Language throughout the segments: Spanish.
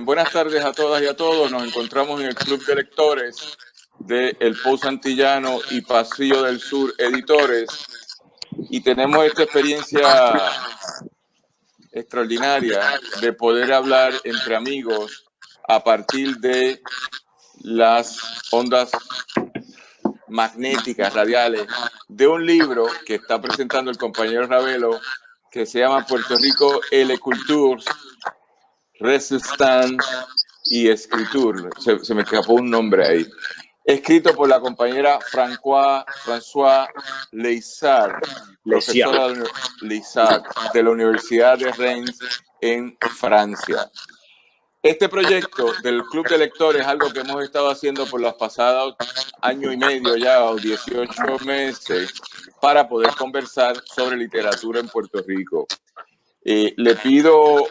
buenas tardes a todas y a todos. Nos encontramos en el Club de Lectores de El Post Antillano y Pasillo del Sur Editores y tenemos esta experiencia extraordinaria de poder hablar entre amigos a partir de las ondas magnéticas radiales de un libro que está presentando el compañero Ravelo que se llama Puerto Rico et les cultures, Resistance y Escriture. Se me escapó un nombre ahí. Escrito por la compañera François Leissart, profesora de la Universidad de Rennes en Francia. Este proyecto del Club de Lectores es algo que hemos estado haciendo por los pasados año y medio ya, o 18 meses, para poder conversar sobre literatura en Puerto Rico. Le pido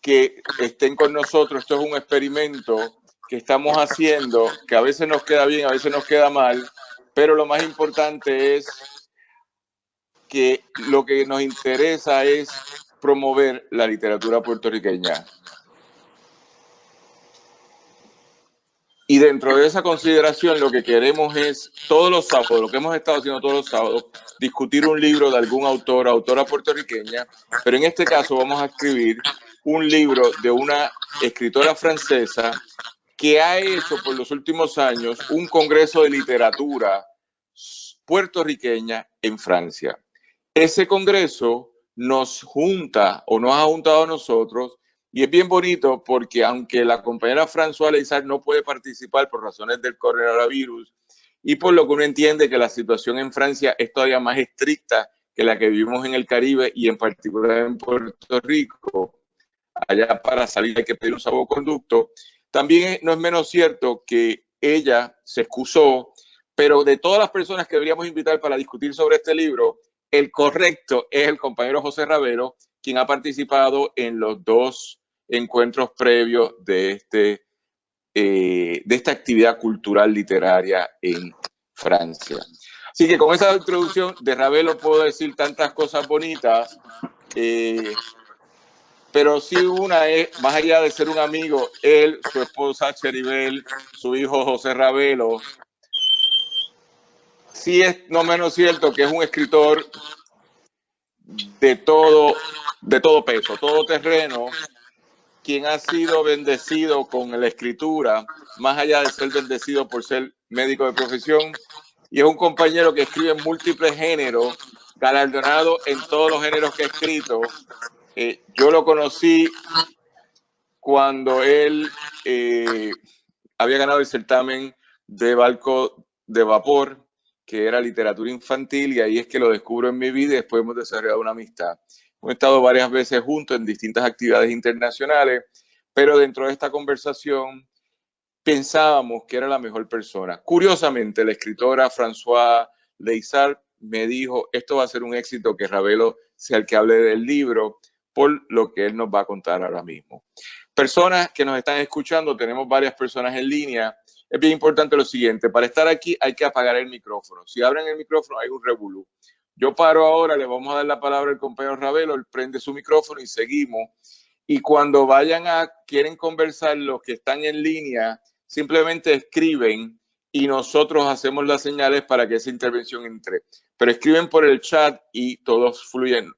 que estén con nosotros. Esto es un experimento que estamos haciendo, que a veces nos queda bien, a veces nos queda mal, pero lo más importante es que lo que nos interesa es promover la literatura puertorriqueña. Y dentro de esa consideración lo que queremos es, todos los sábados, lo que hemos estado haciendo todos los sábados, discutir un libro de algún autor o autora puertorriqueña, pero en este caso vamos a escribir un libro de una escritora francesa que ha hecho por los últimos años un congreso de literatura puertorriqueña en Francia. Ese congreso nos junta o nos ha juntado a nosotros. Y es bien bonito porque aunque la compañera François Leissart no puede participar por razones del coronavirus y por lo que uno entiende que la situación en Francia es todavía más estricta que la que vivimos en el Caribe y en particular en Puerto Rico, allá para salir hay que pedir un salvoconducto, también no es menos cierto que ella se excusó, pero de todas las personas que deberíamos invitar para discutir sobre este libro, el correcto es el compañero José Ravelo, quien ha participado en los dos encuentros previos de esta actividad cultural literaria en Francia. Así que con esa introducción de Ravelo puedo decir tantas cosas bonitas, pero sí una es, más allá de ser un amigo, él, su esposa Cheribel, su hijo José Ravelo, sí es no menos cierto que es un escritor de todo peso, todo terreno, quien ha sido bendecido con la escritura, más allá de ser bendecido por ser médico de profesión, y es un compañero que escribe en múltiples géneros, galardonado en todos los géneros que ha escrito. Yo lo conocí cuando él había ganado el certamen de barco de vapor, que era literatura infantil, y ahí es que lo descubro en mi vida y después hemos desarrollado una amistad. Hemos estado varias veces juntos en distintas actividades internacionales, pero dentro de esta conversación pensábamos que era la mejor persona. Curiosamente, la escritora François Leissart me dijo, esto va a ser un éxito, que Ravelo sea el que hable del libro, por lo que él nos va a contar ahora mismo. Personas que nos están escuchando, tenemos varias personas en línea. Es bien importante lo siguiente, para estar aquí hay que apagar el micrófono. Si abren el micrófono hay un revolú. Yo paro ahora, le vamos a dar la palabra al compañero Ravelo, él prende su micrófono y seguimos. Y cuando quieren conversar los que están en línea, simplemente escriben y nosotros hacemos las señales para que esa intervención entre. Pero escriben por el chat y todos fluyen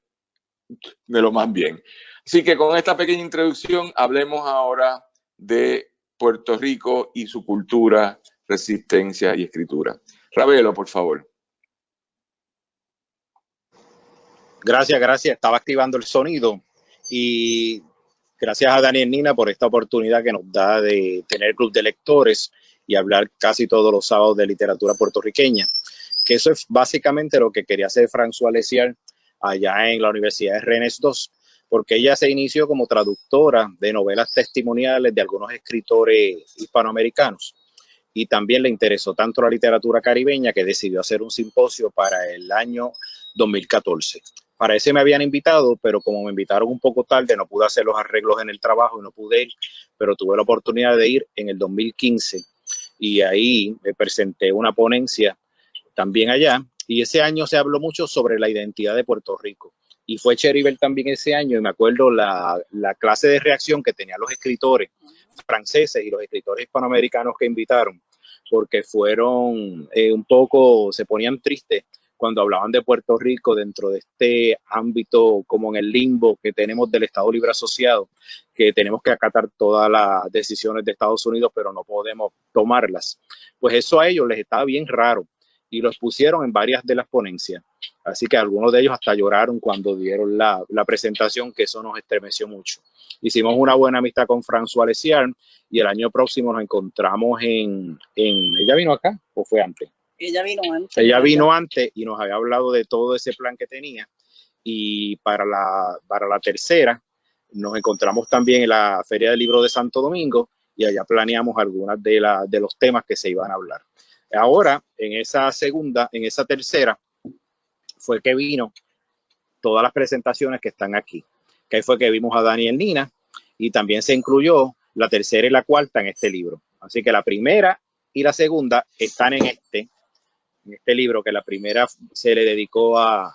de lo más bien. Así que con esta pequeña introducción hablemos ahora de Puerto Rico y su cultura, resistencia y escritura. Ravelo, por favor. Gracias. Estaba activando el sonido y gracias a Daniel Nina por esta oportunidad que nos da de tener club de lectores y hablar casi todos los sábados de literatura puertorriqueña. Que eso es básicamente lo que quería hacer François Leissart allá en la Universidad de Rennes 2, porque ella se inició como traductora de novelas testimoniales de algunos escritores hispanoamericanos y también le interesó tanto la literatura caribeña que decidió hacer un simposio para el año 2014. Para ese me habían invitado, pero como me invitaron un poco tarde, no pude hacer los arreglos en el trabajo y no pude ir, pero tuve la oportunidad de ir en el 2015 y ahí me presenté una ponencia también allá. Y ese año se habló mucho sobre la identidad de Puerto Rico. Y fue Cheribel también ese año, y me acuerdo la clase de reacción que tenían los escritores franceses y los escritores hispanoamericanos que invitaron, porque fueron un poco, se ponían tristes cuando hablaban de Puerto Rico dentro de este ámbito como en el limbo que tenemos del Estado Libre Asociado, que tenemos que acatar todas las decisiones de Estados Unidos, pero no podemos tomarlas. Pues eso a ellos les estaba bien raro y los pusieron en varias de las ponencias. Así que algunos de ellos hasta lloraron cuando dieron la presentación, que eso nos estremeció mucho. Hicimos una buena amistad con François Lesiard y el año próximo nos encontramos ¿ella vino acá o fue antes? Ella vino antes. Ella vino antes y nos había hablado de todo ese plan que tenía. Y para la tercera nos encontramos también en la Feria del Libro de Santo Domingo y allá planeamos algunas de los temas que se iban a hablar. Ahora, en esa tercera, fue que vino todas las presentaciones que están aquí. Que ahí fue que vimos a Daniel Nina y también se incluyó la tercera y la cuarta en este libro. Así que la primera y la segunda están en este libro, que la primera se le dedicó a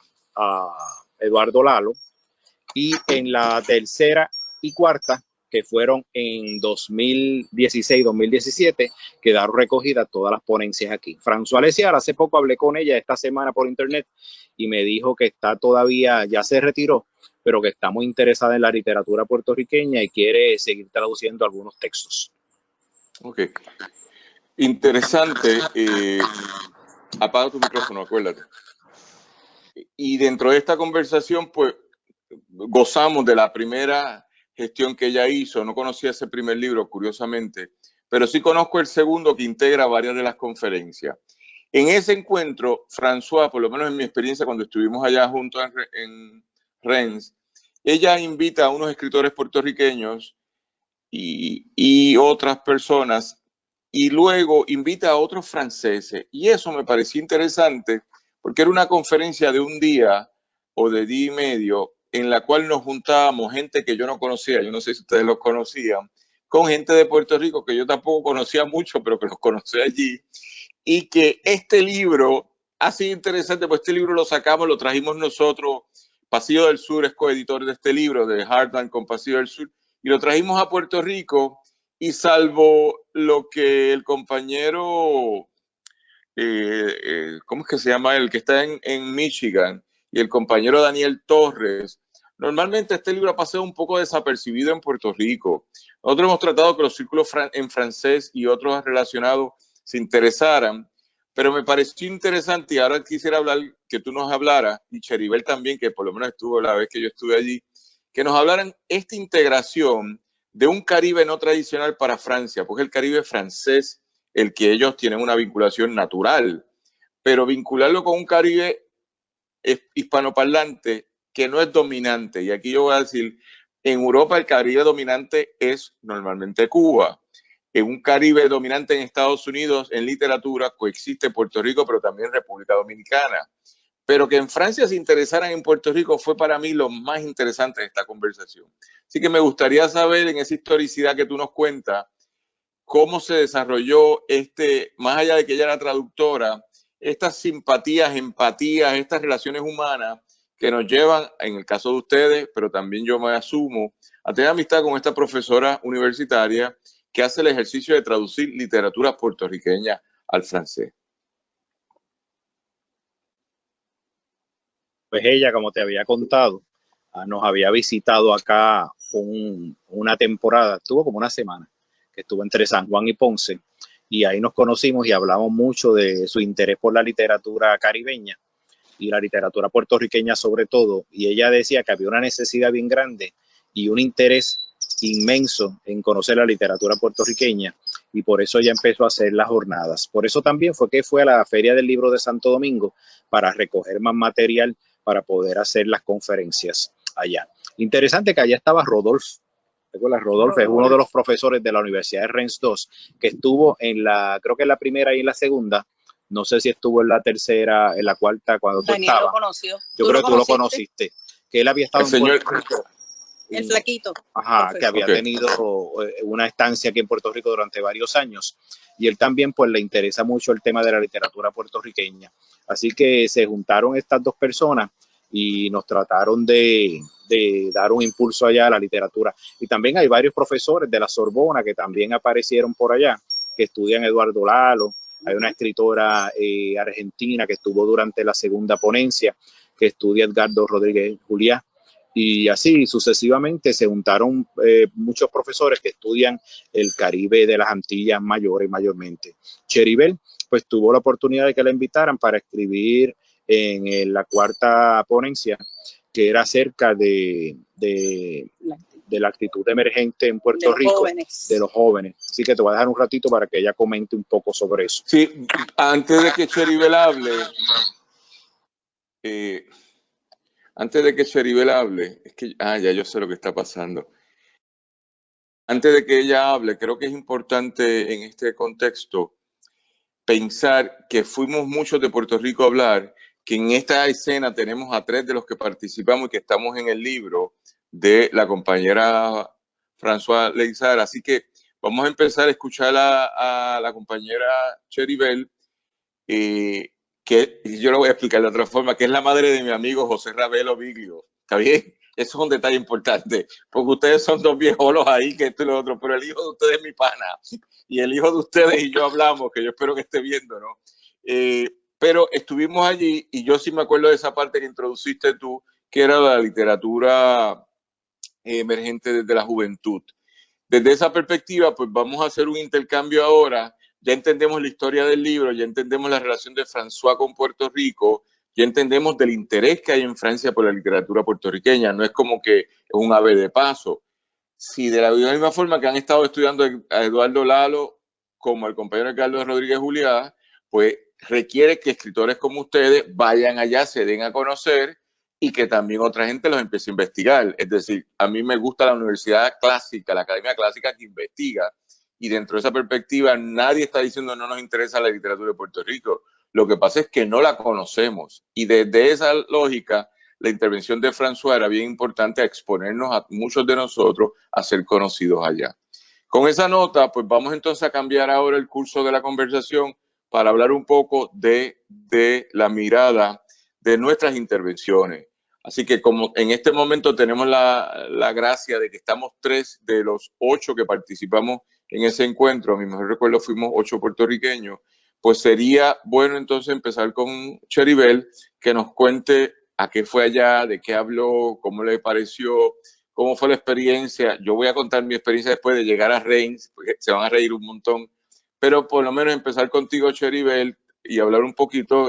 Eduardo Lalo, y en la tercera y cuarta, que fueron en 2016-2017, quedaron recogidas todas las ponencias aquí. François Lesiard, hace poco hablé con ella esta semana por internet y me dijo que está todavía, ya se retiró, pero que está muy interesada en la literatura puertorriqueña y quiere seguir traduciendo algunos textos. Ok. Interesante. Apaga tu micrófono, acuérdate. Y dentro de esta conversación, pues, gozamos de la primera gestión que ella hizo. No conocía ese primer libro, curiosamente, pero sí conozco el segundo, que integra varias de las conferencias. En ese encuentro, François, por lo menos en mi experiencia cuando estuvimos allá juntos en Rennes, ella invita a unos escritores puertorriqueños y otras personas, y luego invita a otros franceses. Y eso me pareció interesante, porque era una conferencia de un día o de día y medio, en la cual nos juntábamos gente que yo no conocía, yo no sé si ustedes los conocían, con gente de Puerto Rico que yo tampoco conocía mucho, pero que los conocí allí, y que este libro ha sido interesante, pues este libro lo sacamos, lo trajimos nosotros, Pasillo del Sur es coeditor de este libro, de Heartland con Pasillo del Sur, y lo trajimos a Puerto Rico, y salvo lo que el compañero, ¿cómo es que se llama? El que está en Michigan, y el compañero Daniel Torres, normalmente este libro ha pasado un poco desapercibido en Puerto Rico. Nosotros hemos tratado que los círculos en francés y otros relacionados se interesaran, pero me pareció interesante, y ahora quisiera hablar, que tú nos hablaras, y Cheribel también, que por lo menos estuvo la vez que yo estuve allí, que nos hablaran esta integración de un Caribe no tradicional para Francia, porque el Caribe francés, el que ellos tienen una vinculación natural, pero vincularlo con un Caribe hispanoparlante que no es dominante. Y aquí yo voy a decir, en Europa el Caribe dominante es normalmente Cuba. En un Caribe dominante en Estados Unidos, en literatura, coexiste Puerto Rico, pero también República Dominicana. Pero que en Francia se interesaran en Puerto Rico fue para mí lo más interesante de esta conversación. Así que me gustaría saber, en esa historicidad que tú nos cuentas, cómo se desarrolló más allá de que ella era traductora, estas simpatías, empatías, estas relaciones humanas que nos llevan, en el caso de ustedes, pero también yo me asumo, a tener amistad con esta profesora universitaria que hace el ejercicio de traducir literatura puertorriqueña al francés. Pues ella, como te había contado, nos había visitado acá una temporada, estuvo como una semana, que estuvo entre San Juan y Ponce, y ahí nos conocimos y hablamos mucho de su interés por la literatura caribeña y la literatura puertorriqueña sobre todo, y ella decía que había una necesidad bien grande y un interés inmenso en conocer la literatura puertorriqueña, y por eso ella empezó a hacer las jornadas. Por eso también fue que fue a la Feria del Libro de Santo Domingo para recoger más material para poder hacer las conferencias allá. Interesante que allá estaba Rodolfo. Rodolfo es uno de los profesores de la Universidad de Rennes 2, que estuvo creo que en la primera y en la segunda. No sé si estuvo en la tercera, en la cuarta, cuando tú estabas. Lo conoció. Yo creo que tú lo conociste. Que él había estado en Puerto Rico. El flaquito. Ajá, que había tenido una estancia aquí en Puerto Rico durante varios años. Y él también pues le interesa mucho el tema de la literatura puertorriqueña. Así que se juntaron estas dos personas y nos trataron de de dar un impulso allá a la literatura. Y también hay varios profesores de la Sorbona que también aparecieron por allá, que estudian Eduardo Lalo. Hay una escritora argentina que estuvo durante la segunda ponencia, que estudia Edgardo Rodríguez Juliá. Y así sucesivamente se juntaron muchos profesores que estudian el Caribe de las Antillas Mayores mayormente. Cheribel pues tuvo la oportunidad de que la invitaran para escribir en la cuarta ponencia, que era acerca de la actitud emergente en Puerto Rico, de los jóvenes. Así que te voy a dejar un ratito para que ella comente un poco sobre eso. Sí, antes de que Cheribel hable, es que, ya yo sé lo que está pasando. Antes de que ella hable, creo que es importante en este contexto pensar que fuimos muchos de Puerto Rico a hablar, que en esta escena tenemos a 3 de los que participamos y que estamos en el libro de la compañera Françoise Leizar. Así que vamos a empezar a escuchar a la compañera Cheribel, que yo lo voy a explicar de otra forma, que es la madre de mi amigo José Ravelo Viglio. ¿Está bien? Eso es un detalle importante, porque ustedes son 2 viejolos ahí, que esto y lo otro, pero el hijo de ustedes es mi pana, y el hijo de ustedes y yo hablamos, que yo espero que esté viendo, ¿no? Pero estuvimos allí, y yo sí me acuerdo de esa parte que introduciste tú, que era la literatura emergente desde la juventud. Desde esa perspectiva, pues vamos a hacer un intercambio ahora. Ya entendemos la historia del libro, ya entendemos la relación de François con Puerto Rico, ya entendemos del interés que hay en Francia por la literatura puertorriqueña. No es como que es un ave de paso. Si de la misma forma que han estado estudiando a Eduardo Lalo como el compañero Edgardo Rodríguez Juliá, pues requiere que escritores como ustedes vayan allá, se den a conocer y que también otra gente los empiece a investigar. Es decir, a mí me gusta la Universidad Clásica, la Academia Clásica que investiga, y dentro de esa perspectiva nadie está diciendo no nos interesa la literatura de Puerto Rico. Lo que pasa es que no la conocemos, y desde esa lógica la intervención de François era bien importante a exponernos a muchos de nosotros a ser conocidos allá. Con esa nota, pues vamos entonces a cambiar ahora el curso de la conversación para hablar un poco de la mirada de nuestras intervenciones. Así que como en este momento tenemos la gracia de que estamos 3 de los 8 que participamos en ese encuentro, a mi mejor recuerdo fuimos 8 puertorriqueños, pues sería bueno entonces empezar con Cheribel, que nos cuente a qué fue allá, de qué habló, cómo le pareció, cómo fue la experiencia. Yo voy a contar mi experiencia después de llegar a Reims, porque se van a reír un montón, pero por lo menos empezar contigo, Cheribel, y hablar un poquito.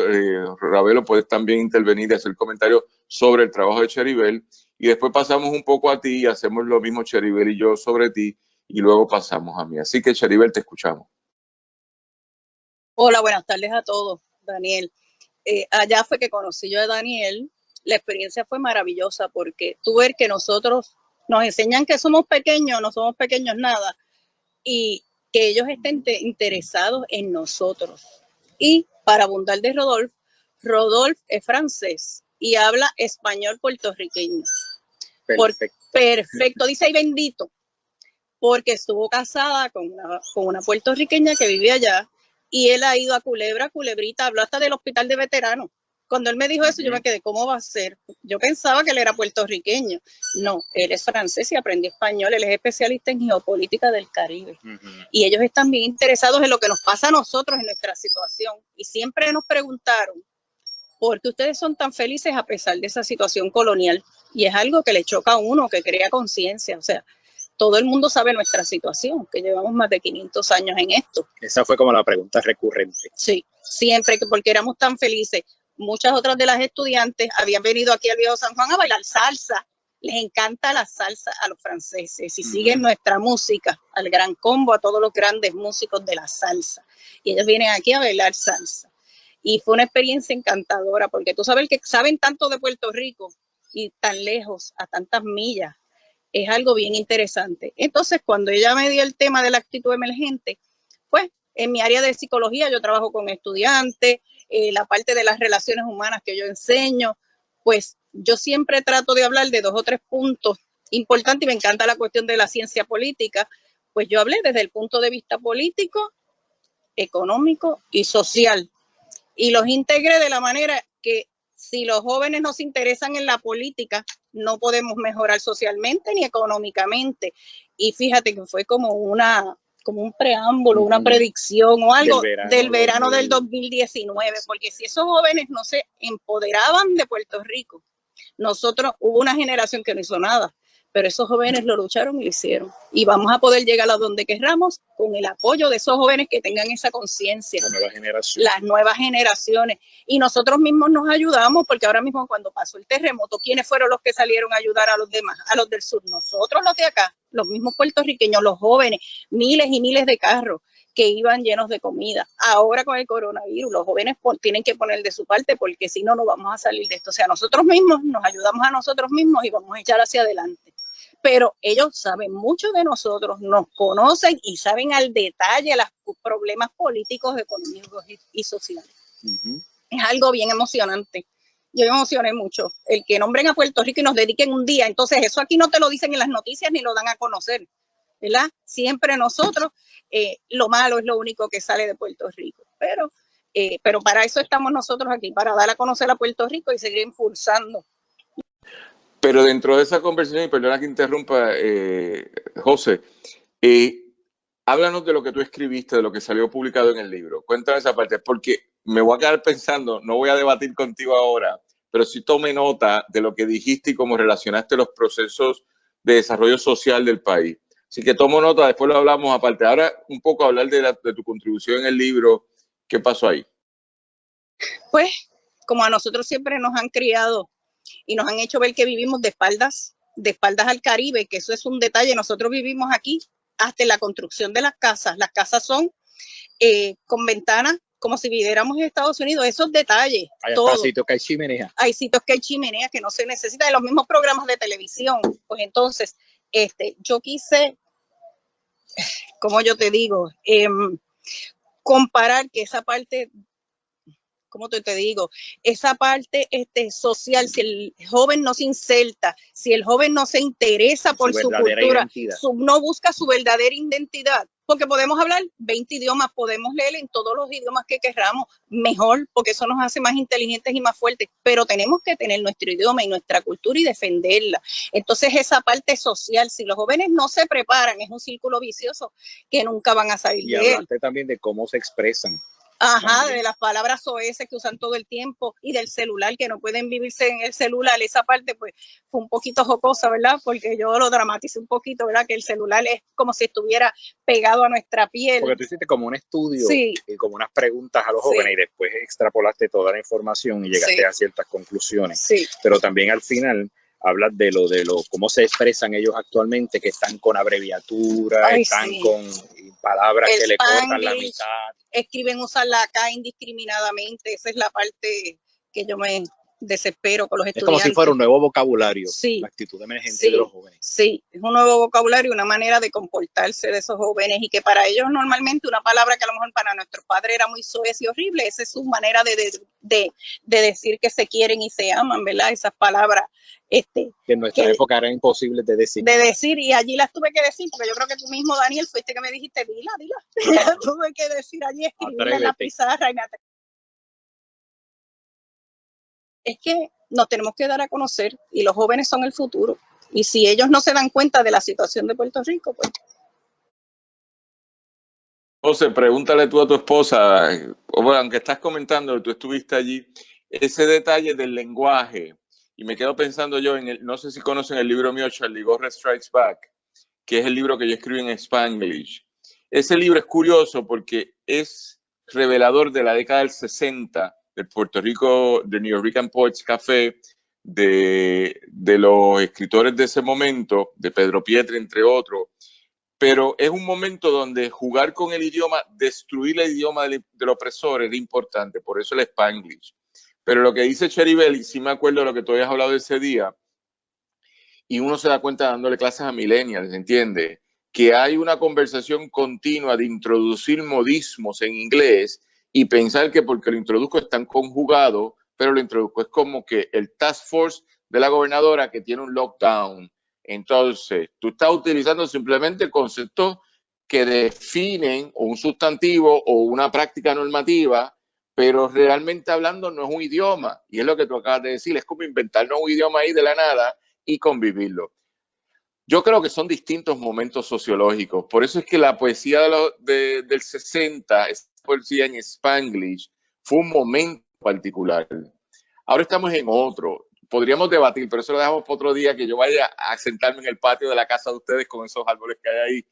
Ravelo, puedes también intervenir y hacer comentarios sobre el trabajo de Cheribel, y después pasamos un poco a ti y hacemos lo mismo Cheribel y yo sobre ti, y luego pasamos a mí. Así que Cheribel, te escuchamos. Hola, buenas tardes a todos, Daniel. Allá fue que conocí yo a Daniel. La experiencia fue maravillosa porque tú ver que nosotros nos enseñan que somos pequeños, no somos pequeños nada, y que ellos estén interesados en nosotros. Y para abundar de Rodolphe es francés y habla español puertorriqueño. Perfecto, dice ahí bendito, porque estuvo casada con una puertorriqueña que vivía allá, y él ha ido a Culebra, Culebrita, habló hasta del hospital de veteranos. Cuando él me dijo eso, yo me quedé, ¿cómo va a ser? Yo pensaba que él era puertorriqueño. No, él es francés y aprendió español. Él es especialista en geopolítica del Caribe. Y ellos están bien interesados en lo que nos pasa a nosotros en nuestra situación. Y siempre nos preguntaron, ¿por qué ustedes son tan felices a pesar de esa situación colonial? Y es algo que le choca a uno, que crea conciencia. O sea, todo el mundo sabe nuestra situación, que llevamos más de 500 años en esto. Esa fue como la pregunta recurrente. Sí, siempre, porque éramos tan felices. Muchas otras de las estudiantes habían venido aquí al Viejo San Juan a bailar salsa. Les encanta la salsa a los franceses y siguen nuestra música, al Gran Combo, a todos los grandes músicos de la salsa. Y ellos vienen aquí a bailar salsa. Y fue una experiencia encantadora, porque tú sabes que saben tanto de Puerto Rico y tan lejos, a tantas millas. Es algo bien interesante. Entonces, cuando ella me dio el tema de la actitud emergente, pues en mi área de psicología yo trabajo con estudiantes, la parte de las relaciones humanas que yo enseño, pues yo siempre trato de hablar de 2 o 3 puntos importantes, y me encanta la cuestión de la ciencia política. Pues yo hablé desde el punto de vista político, económico y social, y los integré de la manera que si los jóvenes nos interesan en la política, no podemos mejorar socialmente ni económicamente. Y fíjate que fue como un preámbulo, una predicción o algo del verano del 2019, porque si esos jóvenes no se empoderaban de Puerto Rico, hubo una generación que no hizo nada, pero esos jóvenes lo lucharon y lo hicieron. Y vamos a poder llegar a donde querramos con el apoyo de esos jóvenes que tengan esa conciencia. Las nuevas generaciones. Y nosotros mismos nos ayudamos, porque ahora mismo cuando pasó el terremoto, ¿quiénes fueron los que salieron a ayudar a los demás, a los del sur? Nosotros, los de acá, los mismos puertorriqueños, los jóvenes, miles y miles de carros que iban llenos de comida. Ahora con el coronavirus, los jóvenes tienen que poner de su parte, porque si no, no vamos a salir de esto. O sea, nosotros mismos nos ayudamos a nosotros mismos y vamos a echar hacia adelante. Pero ellos saben mucho de nosotros, nos conocen y saben al detalle los problemas políticos, económicos y sociales. Es algo bien emocionante. Yo me emocioné mucho. El que nombren a Puerto Rico y nos dediquen un día, entonces eso aquí no te lo dicen en las noticias ni lo dan a conocer, ¿verdad? Siempre nosotros, lo malo es lo único que sale de Puerto Rico. Pero para eso estamos nosotros aquí, para dar a conocer a Puerto Rico y seguir impulsando. Pero dentro de esa conversación, y perdona que interrumpa, José, háblanos de lo que tú escribiste, de lo que salió publicado en el libro. Cuéntame esa parte, porque me voy a quedar pensando, no voy a debatir contigo ahora, pero sí tome nota de lo que dijiste y cómo relacionaste los procesos de desarrollo social del país. Así que tomo nota, después lo hablamos aparte. Ahora un poco hablar de tu contribución en el libro. ¿Qué pasó ahí? Pues, como a nosotros siempre nos han criado y nos han hecho ver que vivimos de espaldas al Caribe, que eso es un detalle. Nosotros vivimos aquí hasta en la construcción de las casas. Las casas son con ventanas, como si viviéramos en Estados Unidos. Esos detalles. Hay sitios que hay chimeneas. Hay sitios que hay chimeneas que no se necesitan, de los mismos programas de televisión. Pues entonces, yo quise, como yo te digo, comparar que esa parte, ¿cómo te digo? Esa parte social, si el joven no se inserta, si el joven no se interesa por su cultura, no busca su verdadera identidad, porque podemos hablar 20 idiomas, podemos leer en todos los idiomas que queramos, mejor, porque eso nos hace más inteligentes y más fuertes, pero tenemos que tener nuestro idioma y nuestra cultura y defenderla. Entonces esa parte social, si los jóvenes no se preparan, es un círculo vicioso que nunca van a salir de él. Y hablaste también de cómo se expresan. Ajá, de las palabras OS que usan todo el tiempo y del celular, que no pueden vivirse en el celular. Esa parte pues fue un poquito jocosa, ¿verdad? Porque yo lo dramaticé un poquito, ¿verdad? Que el celular es como si estuviera pegado a nuestra piel. Porque tú hiciste como un estudio y como unas preguntas a los jóvenes y después extrapolaste toda la información y llegaste a ciertas conclusiones. Sí. Pero también al final hablas de lo cómo se expresan ellos actualmente, que están con abreviaturas, están con palabras que le cortan la mitad. Escriben, usan la K indiscriminadamente. Esa es la parte que yo me desespero con los estudiantes. Es como si fuera un nuevo vocabulario, la actitud emergente de los jóvenes. Sí, es un nuevo vocabulario, una manera de comportarse de esos jóvenes, y que para ellos normalmente una palabra que a lo mejor para nuestros padres era muy soez y horrible, esa es su manera de decir que se quieren y se aman, ¿verdad? Esas palabras. Que en nuestra época eran imposibles de decir. Y allí las tuve que decir, porque yo creo que tú mismo, Daniel, fuiste que me dijiste, dila. Las tuve que decir allí, escribirla en la pizarra. Es que nos tenemos que dar a conocer, y los jóvenes son el futuro. Y si ellos no se dan cuenta de la situación de Puerto Rico, pues... José, pregúntale tú a tu esposa, bueno, aunque estás comentando, tú estuviste allí, ese detalle del lenguaje. Y me quedo pensando yo no sé si conocen el libro mío, Charlie Gorre Strikes Back, que es el libro que yo escribí en Spanglish. Ese libro es curioso porque es revelador de la década del 60, de Puerto Rico, de New York Poets Café, de los escritores de ese momento, de Pedro Pietri, entre otros. Pero es un momento donde jugar con el idioma, destruir el idioma del opresor era importante, por eso el Spanglish. Pero lo que dice Cheribel, y sí me acuerdo de lo que tú habías hablado ese día, y uno se da cuenta dándole clases a millennials, ¿entiendes? Que hay una conversación continua de introducir modismos en inglés y pensar que porque lo introduzco están conjugados, pero lo introduzco es como que el task force de la gobernadora que tiene un lockdown. Entonces, tú estás utilizando simplemente conceptos que definen un sustantivo o una práctica normativa, pero realmente hablando no es un idioma, y es lo que tú acabas de decir, es como inventarnos un idioma ahí de la nada, y convivirlo. Yo creo que son distintos momentos sociológicos. Por eso es que la poesía del 60, esa poesía en Spanglish, fue un momento particular. Ahora estamos en otro. Podríamos debatir, pero eso lo dejamos para otro día, que yo vaya a sentarme en el patio de la casa de ustedes con esos árboles que hay ahí.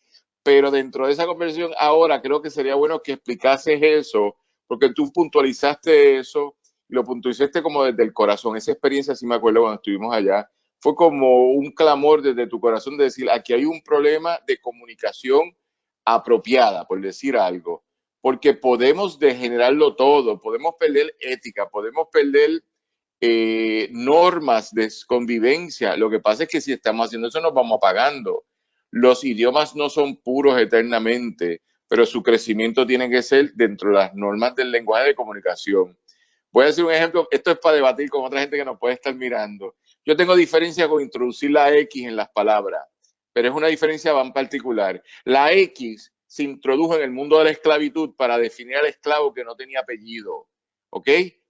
Pero dentro de esa conversación ahora creo que sería bueno que explicases eso, porque tú puntualizaste eso y lo puntualizaste como desde el corazón. Esa experiencia, sí me acuerdo cuando estuvimos allá, fue como un clamor desde tu corazón de decir, aquí hay un problema de comunicación apropiada, por decir algo, porque podemos degenerarlo todo, podemos perder ética, podemos perder normas de convivencia. Lo que pasa es que si estamos haciendo eso nos vamos apagando. Los idiomas no son puros eternamente, pero su crecimiento tiene que ser dentro de las normas del lenguaje de comunicación. Voy a decir un ejemplo, esto es para debatir con otra gente que nos puede estar mirando. Yo tengo diferencia con introducir la X en las palabras, pero es una diferencia bien particular. La X se introdujo en el mundo de la esclavitud para definir al esclavo que no tenía apellido, ¿ok?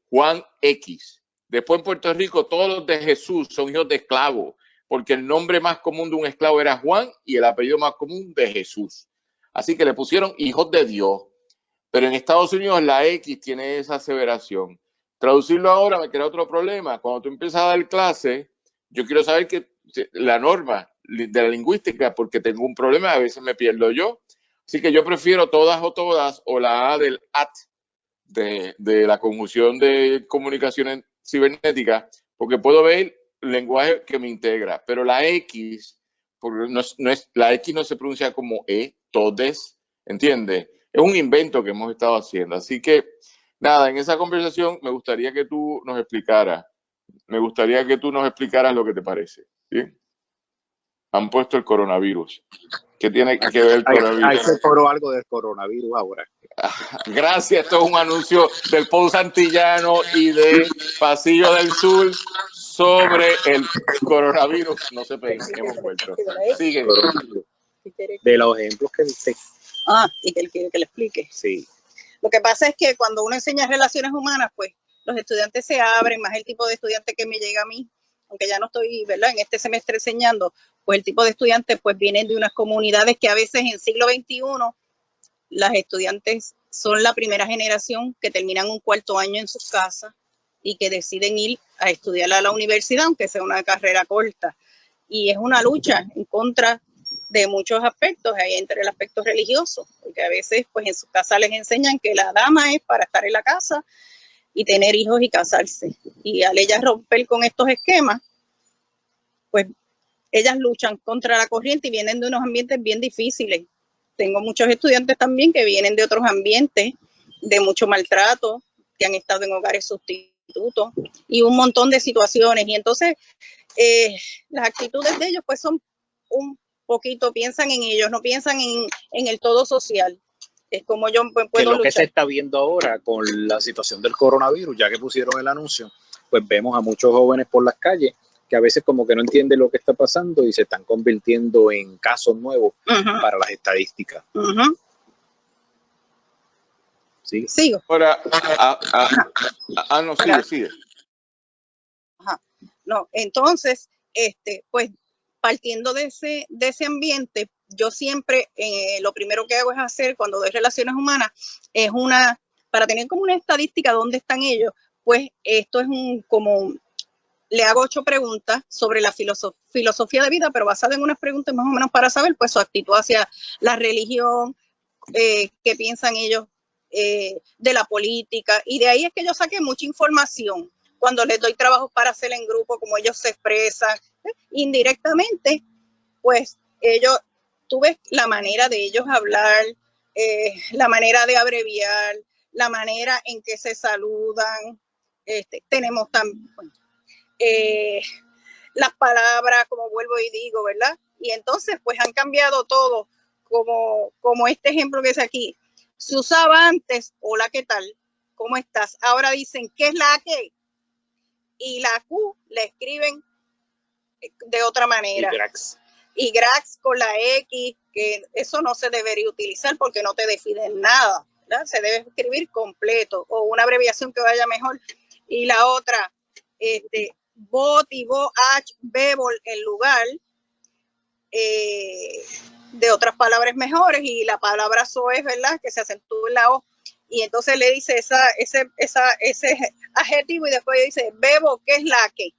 Juan X. Después en Puerto Rico todos los de Jesús son hijos de esclavos, porque el nombre más común de un esclavo era Juan y el apellido más común de Jesús. Así que le pusieron hijos de Dios. Pero en Estados Unidos la X tiene esa aseveración. Traducirlo ahora me crea otro problema. Cuando tú empiezas a dar clase, yo quiero saber que la norma de la lingüística, porque tengo un problema, a veces me pierdo yo. Así que yo prefiero todas o la A del at, de la conjunción de comunicaciones cibernéticas, porque puedo ver el lenguaje que me integra. Pero la X, porque la X no se pronuncia como todes, ¿entiendes? Es un invento que hemos estado haciendo. Así que, nada, en esa conversación me gustaría que tú nos explicaras. Lo que te parece. ¿Sí? Han puesto el coronavirus. ¿Qué tiene que ver el coronavirus? Ahí se coró algo del coronavirus ahora. Gracias, esto es un anuncio del Polo Santillano y de Pasillo del Sur sobre el coronavirus. No se peguen, hemos vuelto. Sigue. De los ejemplos que viste. Y que le explique. Sí. Lo que pasa es que cuando uno enseña relaciones humanas, pues los estudiantes se abren, más el tipo de estudiante que me llega a mí, aunque ya no estoy, ¿verdad?, en este semestre enseñando, pues el tipo de estudiantes pues vienen de unas comunidades que a veces en siglo XXI las estudiantes son la primera generación que terminan un cuarto año en sus casas y que deciden ir a estudiar a la universidad, aunque sea una carrera corta. Y es una lucha en contra de muchos aspectos, ahí entre el aspecto religioso, porque a veces pues en sus casas les enseñan que la dama es para estar en la casa y tener hijos y casarse. Y al ellas romper con estos esquemas, pues ellas luchan contra la corriente y vienen de unos ambientes bien difíciles. Tengo muchos estudiantes también que vienen de otros ambientes, de mucho maltrato, que han estado en hogares sustitutos y un montón de situaciones. Y entonces las actitudes de ellos pues son un poquito, piensan en ellos, no piensan en el todo social. Es como yo puedo que lo luchar. que se está viendo ahora con la situación del coronavirus, ya que pusieron el anuncio, pues vemos a muchos jóvenes por las calles que a veces como que no entienden lo que está pasando y se están convirtiendo en casos nuevos para las estadísticas. ¿Sí? Sigo. Ahora, no, sigue. No, entonces, pues partiendo de ese ambiente, yo siempre lo primero que hago es hacer cuando doy relaciones humanas, es para tener como una estadística dónde están ellos, pues esto es le hago 8 preguntas sobre la filosofía de vida, pero basada en unas preguntas más o menos para saber pues su actitud hacia la religión, qué piensan ellos de la política, y de ahí es que yo saqué mucha información. Cuando les doy trabajos para hacer en grupo, como ellos se expresan, indirectamente, pues tú ves la manera de ellos hablar, la manera de abreviar, la manera en que se saludan. Tenemos también las palabras, como vuelvo y digo, ¿verdad? Y entonces, pues han cambiado todo, como este ejemplo que es aquí. Se usaba antes, hola, ¿qué tal? ¿Cómo estás? Ahora dicen, ¿qué es la qué? Y la Q la escriben de otra manera. Y Grax con la X, que eso no se debería utilizar porque no te define nada, ¿verdad? Se debe escribir completo o una abreviación que vaya mejor. Y la otra, bot y bebol en lugar de otras palabras mejores, y la palabra so es, ¿verdad?, que se acentúa en la O. Y entonces le dice ese adjetivo y después dice, bebo, ¿qué es la que?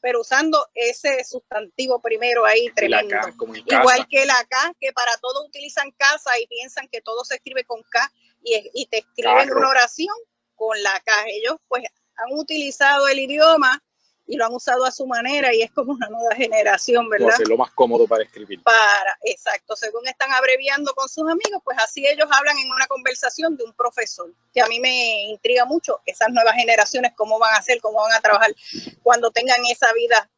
Pero usando ese sustantivo primero ahí, tremendo. La K, como igual que la K, que para todo utilizan casa y piensan que todo se escribe con K, y te escriben una oración con la K. Ellos pues han utilizado el idioma y lo han usado a su manera, y es como una nueva generación, ¿verdad? Hacerlo más cómodo para escribir. Exacto, según están abreviando con sus amigos, pues así ellos hablan en una conversación de un profesor, que a mí me intriga mucho esas nuevas generaciones, cómo van a hacer, cómo van a trabajar cuando tengan esa vida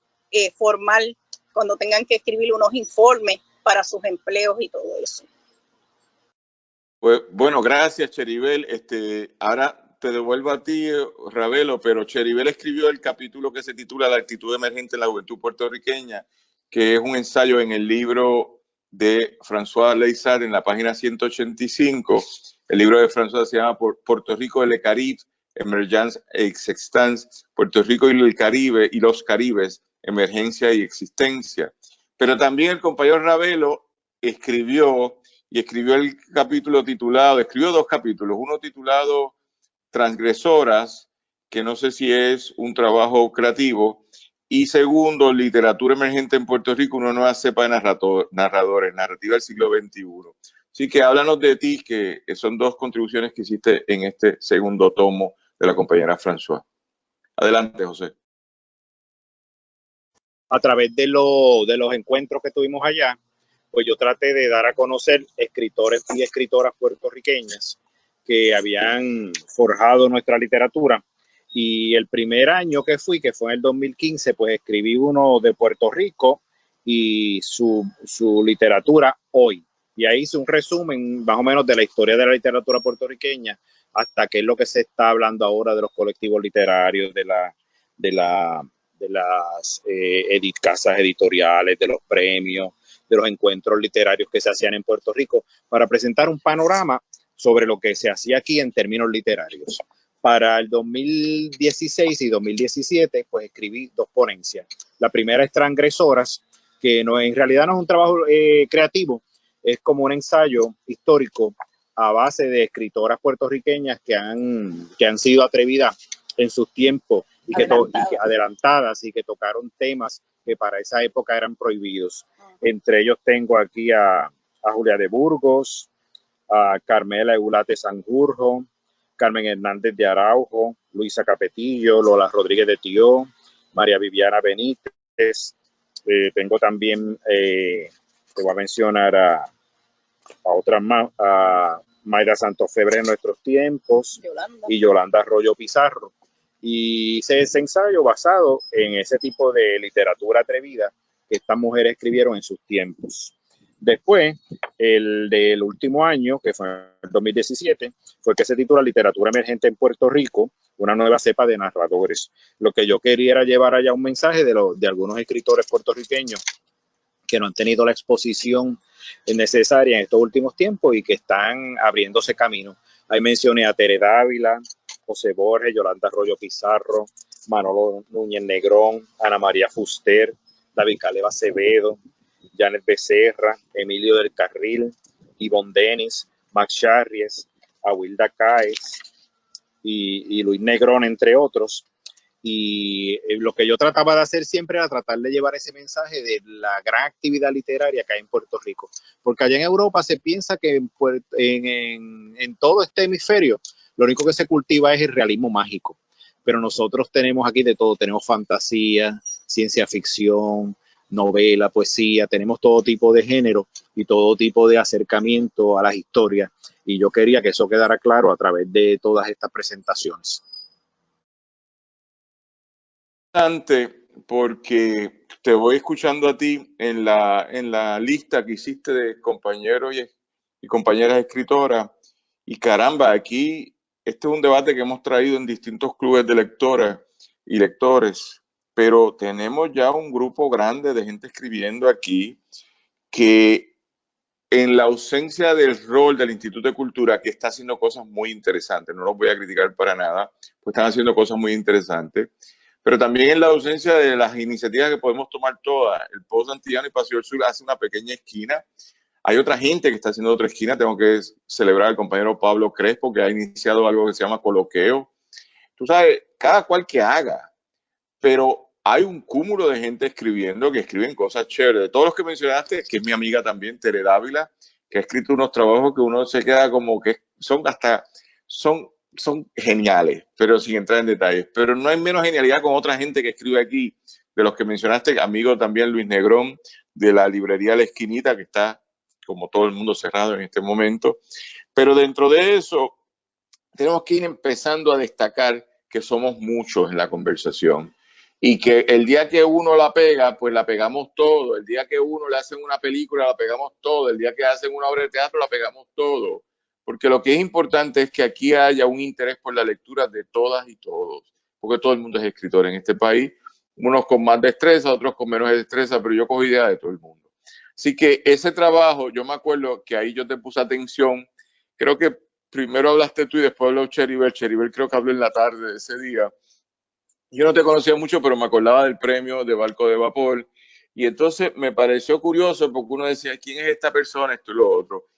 formal, cuando tengan que escribir unos informes para sus empleos y todo eso. Pues, bueno, gracias, Cheribel. Ahora te devuelvo a ti, Ravelo, pero Cheribel escribió el capítulo que se titula La actitud emergente en la juventud puertorriqueña, que es un ensayo en el libro de François Leissart en la página 185. El libro de François se llama Puerto Rico et le Caribe, Emergence et Existence, Puerto Rico y el Caribe y los Caribes, Emergencia y Existencia. Pero también el compañero Ravelo escribió el capítulo titulado, escribió dos capítulos, uno titulado Transgresoras, que no sé si es un trabajo creativo, y segundo, Literatura Emergente en Puerto Rico, una nueva cepa de narradores, narrativa del siglo XXI. Así que háblanos de ti, que son dos contribuciones que hiciste en este segundo tomo de la compañera François. Adelante, José. A través de los encuentros que tuvimos allá, pues yo traté de dar a conocer escritores y escritoras puertorriqueñas que habían forjado nuestra literatura. Y el primer año que fue en el 2015, pues escribí uno de Puerto Rico y su literatura hoy. Y ahí hice un resumen más o menos de la historia de la literatura puertorriqueña hasta qué es lo que se está hablando ahora de los colectivos literarios, de las casas editoriales, de los premios, de los encuentros literarios que se hacían en Puerto Rico, para presentar un panorama sobre lo que se hacía aquí en términos literarios. Para el 2016 y 2017, pues escribí dos ponencias. La primera es Transgresoras, que en realidad no es un trabajo creativo, es como un ensayo histórico a base de escritoras puertorriqueñas que han sido atrevidas en sus tiempos y que adelantadas y que tocaron temas que para esa época eran prohibidos. Entre ellos tengo aquí a Julia de Burgos, a Carmela Eulate Sanjurjo, Carmen Hernández de Araujo, Luisa Capetillo, Lola Rodríguez de Tió, María Viviana Benítez. Tengo también, te voy a mencionar a otras más, a Mayra Santofebre en nuestros tiempos, y Yolanda Arroyo Pizarro. Y hice ese ensayo basado en ese tipo de literatura atrevida que estas mujeres escribieron en sus tiempos. Después, el del último año, que fue en el 2017, fue que se titula Literatura Emergente en Puerto Rico, una nueva cepa de narradores. Lo que yo quería era llevar allá un mensaje de algunos escritores puertorriqueños que no han tenido la exposición necesaria en estos últimos tiempos y que están abriéndose camino. Ahí mencioné a Tere Dávila, José Borges, Yolanda Arroyo Pizarro, Manolo Núñez Negrón, Ana María Fuster, David Caleb Acevedo, Janet Becerra, Emilio del Carril, Ivonne Denis, Max Charries, Awilda Caes y Luis Negrón, entre otros. Y lo que yo trataba de hacer siempre era tratar de llevar ese mensaje de la gran actividad literaria que hay en Puerto Rico, porque allá en Europa se piensa que en todo este hemisferio lo único que se cultiva es el realismo mágico, pero nosotros tenemos aquí de todo, tenemos fantasía, ciencia ficción, novela, poesía, tenemos todo tipo de género y todo tipo de acercamiento a las historias, y yo quería que eso quedara claro a través de todas estas presentaciones. Porque te voy escuchando a ti en la lista que hiciste de compañeros y compañeras escritoras, y caramba, aquí este es un debate que hemos traído en distintos clubes de lectoras y lectores, pero tenemos ya un grupo grande de gente escribiendo aquí que, en la ausencia del rol del Instituto de Cultura, que está haciendo cosas muy interesantes, no los voy a criticar para nada, pues están haciendo cosas muy interesantes, pero también en la ausencia de las iniciativas que podemos tomar todas. El Pozo Antillano y Paseo del Sur hace una pequeña esquina. Hay otra gente que está haciendo otra esquina. Tengo que celebrar al compañero Pablo Crespo, que ha iniciado algo que se llama Coloqueo. Tú sabes, cada cual que haga, pero hay un cúmulo de gente escribiendo, que escriben cosas chéveres. De todos los que mencionaste, que es mi amiga también, Tere Dávila, que ha escrito unos trabajos que uno se queda como que son geniales, pero sin entrar en detalles. Pero no hay menos genialidad con otra gente que escribe aquí, de los que mencionaste, amigo también Luis Negrón, de la librería La Esquinita, que está, como todo el mundo, cerrado en este momento. Pero dentro de eso, tenemos que ir empezando a destacar que somos muchos en la conversación y que el día que uno la pega, pues la pegamos todo. El día que uno le hacen una película, la pegamos todo. El día que hacen una obra de teatro, la pegamos todo. Porque lo que es importante es que aquí haya un interés por la lectura de todas y todos, porque todo el mundo es escritor en este país, unos con más destreza, otros con menos destreza, pero yo cojo idea de todo el mundo. Así que ese trabajo, yo me acuerdo que ahí yo te puse atención, creo que primero hablaste tú y después habló Cheribel. Cheribel creo que habló en la tarde de ese día. Yo no te conocía mucho, pero me acordaba del premio de Barco de Vapor. Y entonces me pareció curioso porque uno decía, ¿quién es esta persona? Esto y lo otro.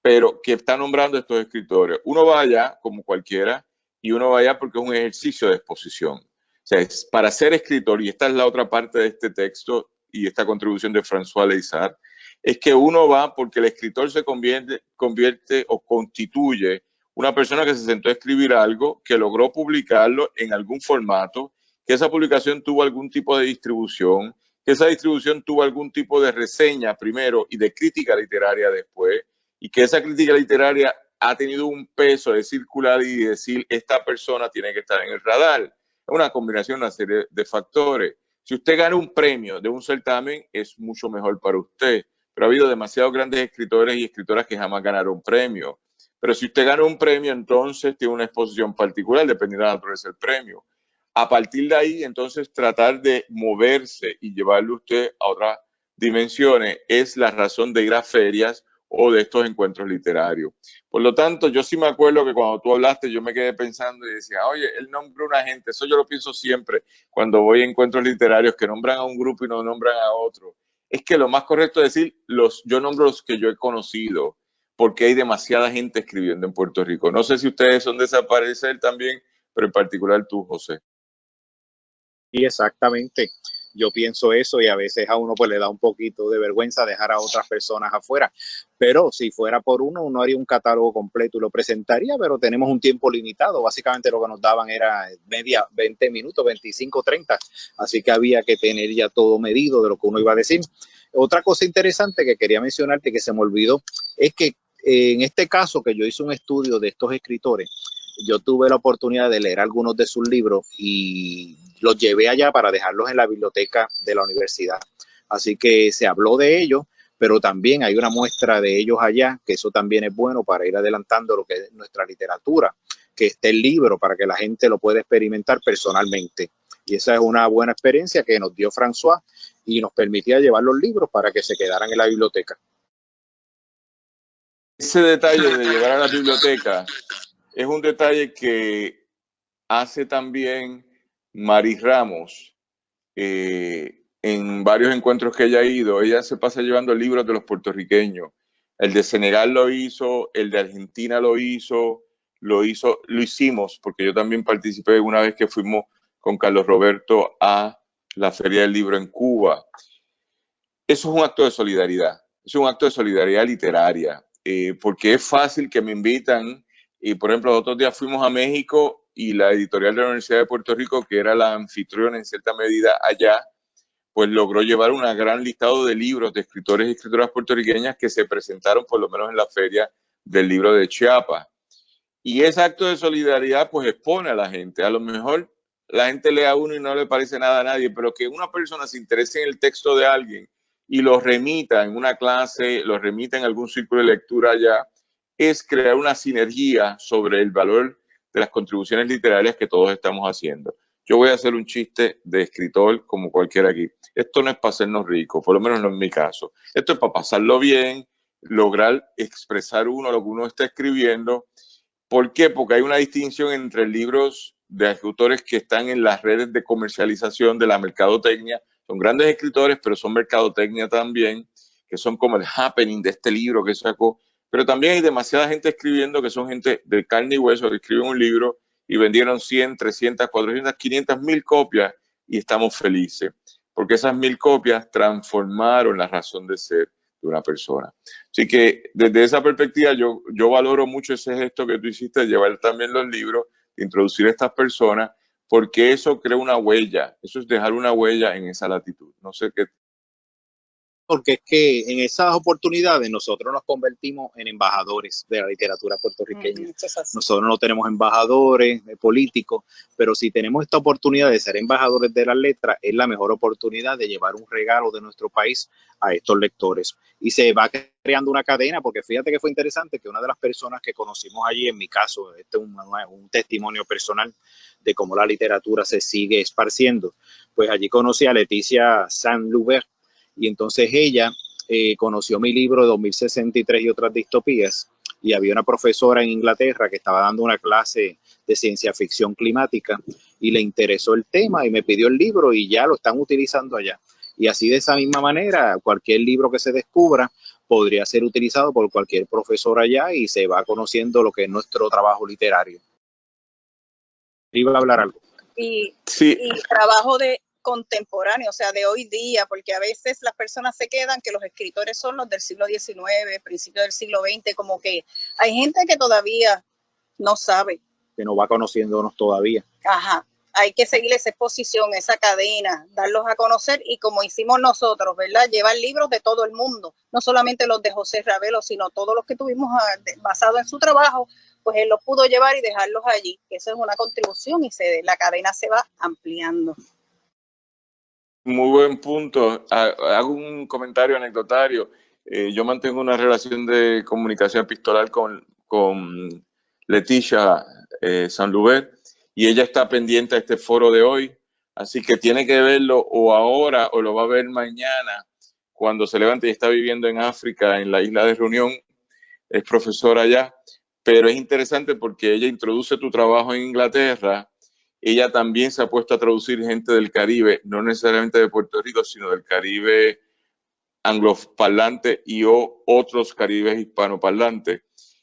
Pero que está nombrando estos escritores. Uno va allá, como cualquiera, y uno va allá porque es un ejercicio de exposición. O sea, es para ser escritor, y esta es la otra parte de este texto y esta contribución de François Leissart, es que uno va porque el escritor se convierte o constituye una persona que se sentó a escribir algo, que logró publicarlo en algún formato, que esa publicación tuvo algún tipo de distribución, que esa distribución tuvo algún tipo de reseña primero y de crítica literaria después, y que esa crítica literaria ha tenido un peso de circular y decir, esta persona tiene que estar en el radar. Es una combinación, una serie de factores. Si usted gana un premio de un certamen, es mucho mejor para usted, pero ha habido demasiados grandes escritores y escritoras que jamás ganaron premio. Pero si usted gana un premio, entonces tiene una exposición particular, dependiendo de la naturaleza del premio. A partir de ahí, entonces, tratar de moverse y llevarlo usted a otras dimensiones es la razón de ir a ferias o de estos encuentros literarios. Por lo tanto, yo sí me acuerdo que cuando tú hablaste, yo me quedé pensando y decía, oye, él nombró a una gente. Eso yo lo pienso siempre cuando voy a encuentros literarios que nombran a un grupo y no nombran a otro. Es que lo más correcto es decir, yo nombro los que yo he conocido, porque hay demasiada gente escribiendo en Puerto Rico. No sé si ustedes son de desaparecer también, pero en particular tú, José. Y exactamente, yo pienso eso y a veces a uno pues le da un poquito de vergüenza dejar a otras personas afuera, pero si fuera por uno haría un catálogo completo y lo presentaría, pero tenemos un tiempo limitado, básicamente lo que nos daban era 20 minutos, 25, 30, así que había que tener ya todo medido de lo que uno iba a decir. Otra cosa interesante que quería mencionarte que se me olvidó es que en este caso que yo hice un estudio de estos escritores, yo tuve la oportunidad de leer algunos de sus libros y los llevé allá para dejarlos en la biblioteca de la universidad. Así que se habló de ellos, pero también hay una muestra de ellos allá, que eso también es bueno para ir adelantando lo que es nuestra literatura, que esté el libro para que la gente lo pueda experimentar personalmente. Y esa es una buena experiencia que nos dio François y nos permitía llevar los libros para que se quedaran en la biblioteca. Ese detalle de llevar a la biblioteca es un detalle que hace también Mari Ramos en varios encuentros que ella ha ido. Ella se pasa llevando libros de los puertorriqueños. El de Senegal lo hizo, el de Argentina lo hicimos, porque yo también participé una vez que fuimos con Carlos Roberto a la Feria del Libro en Cuba. Eso es un acto de solidaridad, es un acto de solidaridad literaria, porque es fácil que me invitan. Y por ejemplo, los otros días fuimos a México y la editorial de la Universidad de Puerto Rico, que era la anfitriona en cierta medida allá, pues logró llevar un gran listado de libros de escritores y escritoras puertorriqueñas que se presentaron por lo menos en la feria del libro de Chiapas. Y ese acto de solidaridad pues expone a la gente. A lo mejor la gente lee a uno y no le parece nada a nadie, pero que una persona se interese en el texto de alguien y lo remita en una clase, lo remita en algún círculo de lectura allá, es crear una sinergia sobre el valor de las contribuciones literarias que todos estamos haciendo. Yo voy a hacer un chiste de escritor como cualquiera aquí. Esto no es para hacernos ricos, por lo menos no en mi caso. Esto es para pasarlo bien, lograr expresar uno lo que uno está escribiendo. ¿Por qué? Porque hay una distinción entre libros de escritores que están en las redes de comercialización de la mercadotecnia. Son grandes escritores, pero son mercadotecnia también, que son como el happening de este libro que sacó. Pero también hay demasiada gente escribiendo que son gente de carne y hueso que escriben un libro y vendieron 100, 300, 400, 500, 1000 copias y estamos felices, porque esas 1000 copias transformaron la razón de ser de una persona. Así que desde esa perspectiva yo valoro mucho ese gesto que tú hiciste de llevar también los libros, de introducir a estas personas, porque eso crea una huella, eso es dejar una huella en esa latitud. No sé qué. Porque es que en esas oportunidades nosotros nos convertimos en embajadores de la literatura puertorriqueña. Nosotros no tenemos embajadores políticos, pero si tenemos esta oportunidad de ser embajadores de las letras, es la mejor oportunidad de llevar un regalo de nuestro país a estos lectores. Y se va creando una cadena, porque fíjate que fue interesante que una de las personas que conocimos allí, en mi caso, este es un testimonio personal de cómo la literatura se sigue esparciendo, pues allí conocí a Leticia Saint-Loubert, y entonces ella conoció mi libro 2063 y otras distopías, y había una profesora en Inglaterra que estaba dando una clase de ciencia ficción climática y le interesó el tema y me pidió el libro y ya lo están utilizando allá. Y así de esa misma manera, cualquier libro que se descubra podría ser utilizado por cualquier profesor allá y se va conociendo lo que es nuestro trabajo literario. Iba a hablar algo. Y Sí. y trabajo de contemporáneo, o sea, de hoy día, porque a veces las personas se quedan que los escritores son los del siglo XIX, principios del siglo XX, como que hay gente que todavía no sabe. Que no va conociéndonos todavía. Ajá, hay que seguir esa exposición, esa cadena, darlos a conocer y como hicimos nosotros, ¿verdad? Llevar libros de todo el mundo, no solamente los de José Ravelo, sino todos los que tuvimos basado en su trabajo, pues él los pudo llevar y dejarlos allí. Eso es una contribución y la cadena se va ampliando. Muy buen punto. Hago un comentario anecdotario. Yo mantengo una relación de comunicación epistolar con Leticia Saint-Loubert y ella está pendiente a este foro de hoy, así que tiene que verlo o ahora o lo va a ver mañana cuando se levante y está viviendo en África, en la isla de Reunión. Es profesora allá, pero es interesante porque ella introduce tu trabajo en Inglaterra. Ella también se ha puesto a traducir gente del Caribe, no necesariamente de Puerto Rico, sino del Caribe angloparlante y otros caribes hispanoparlantes.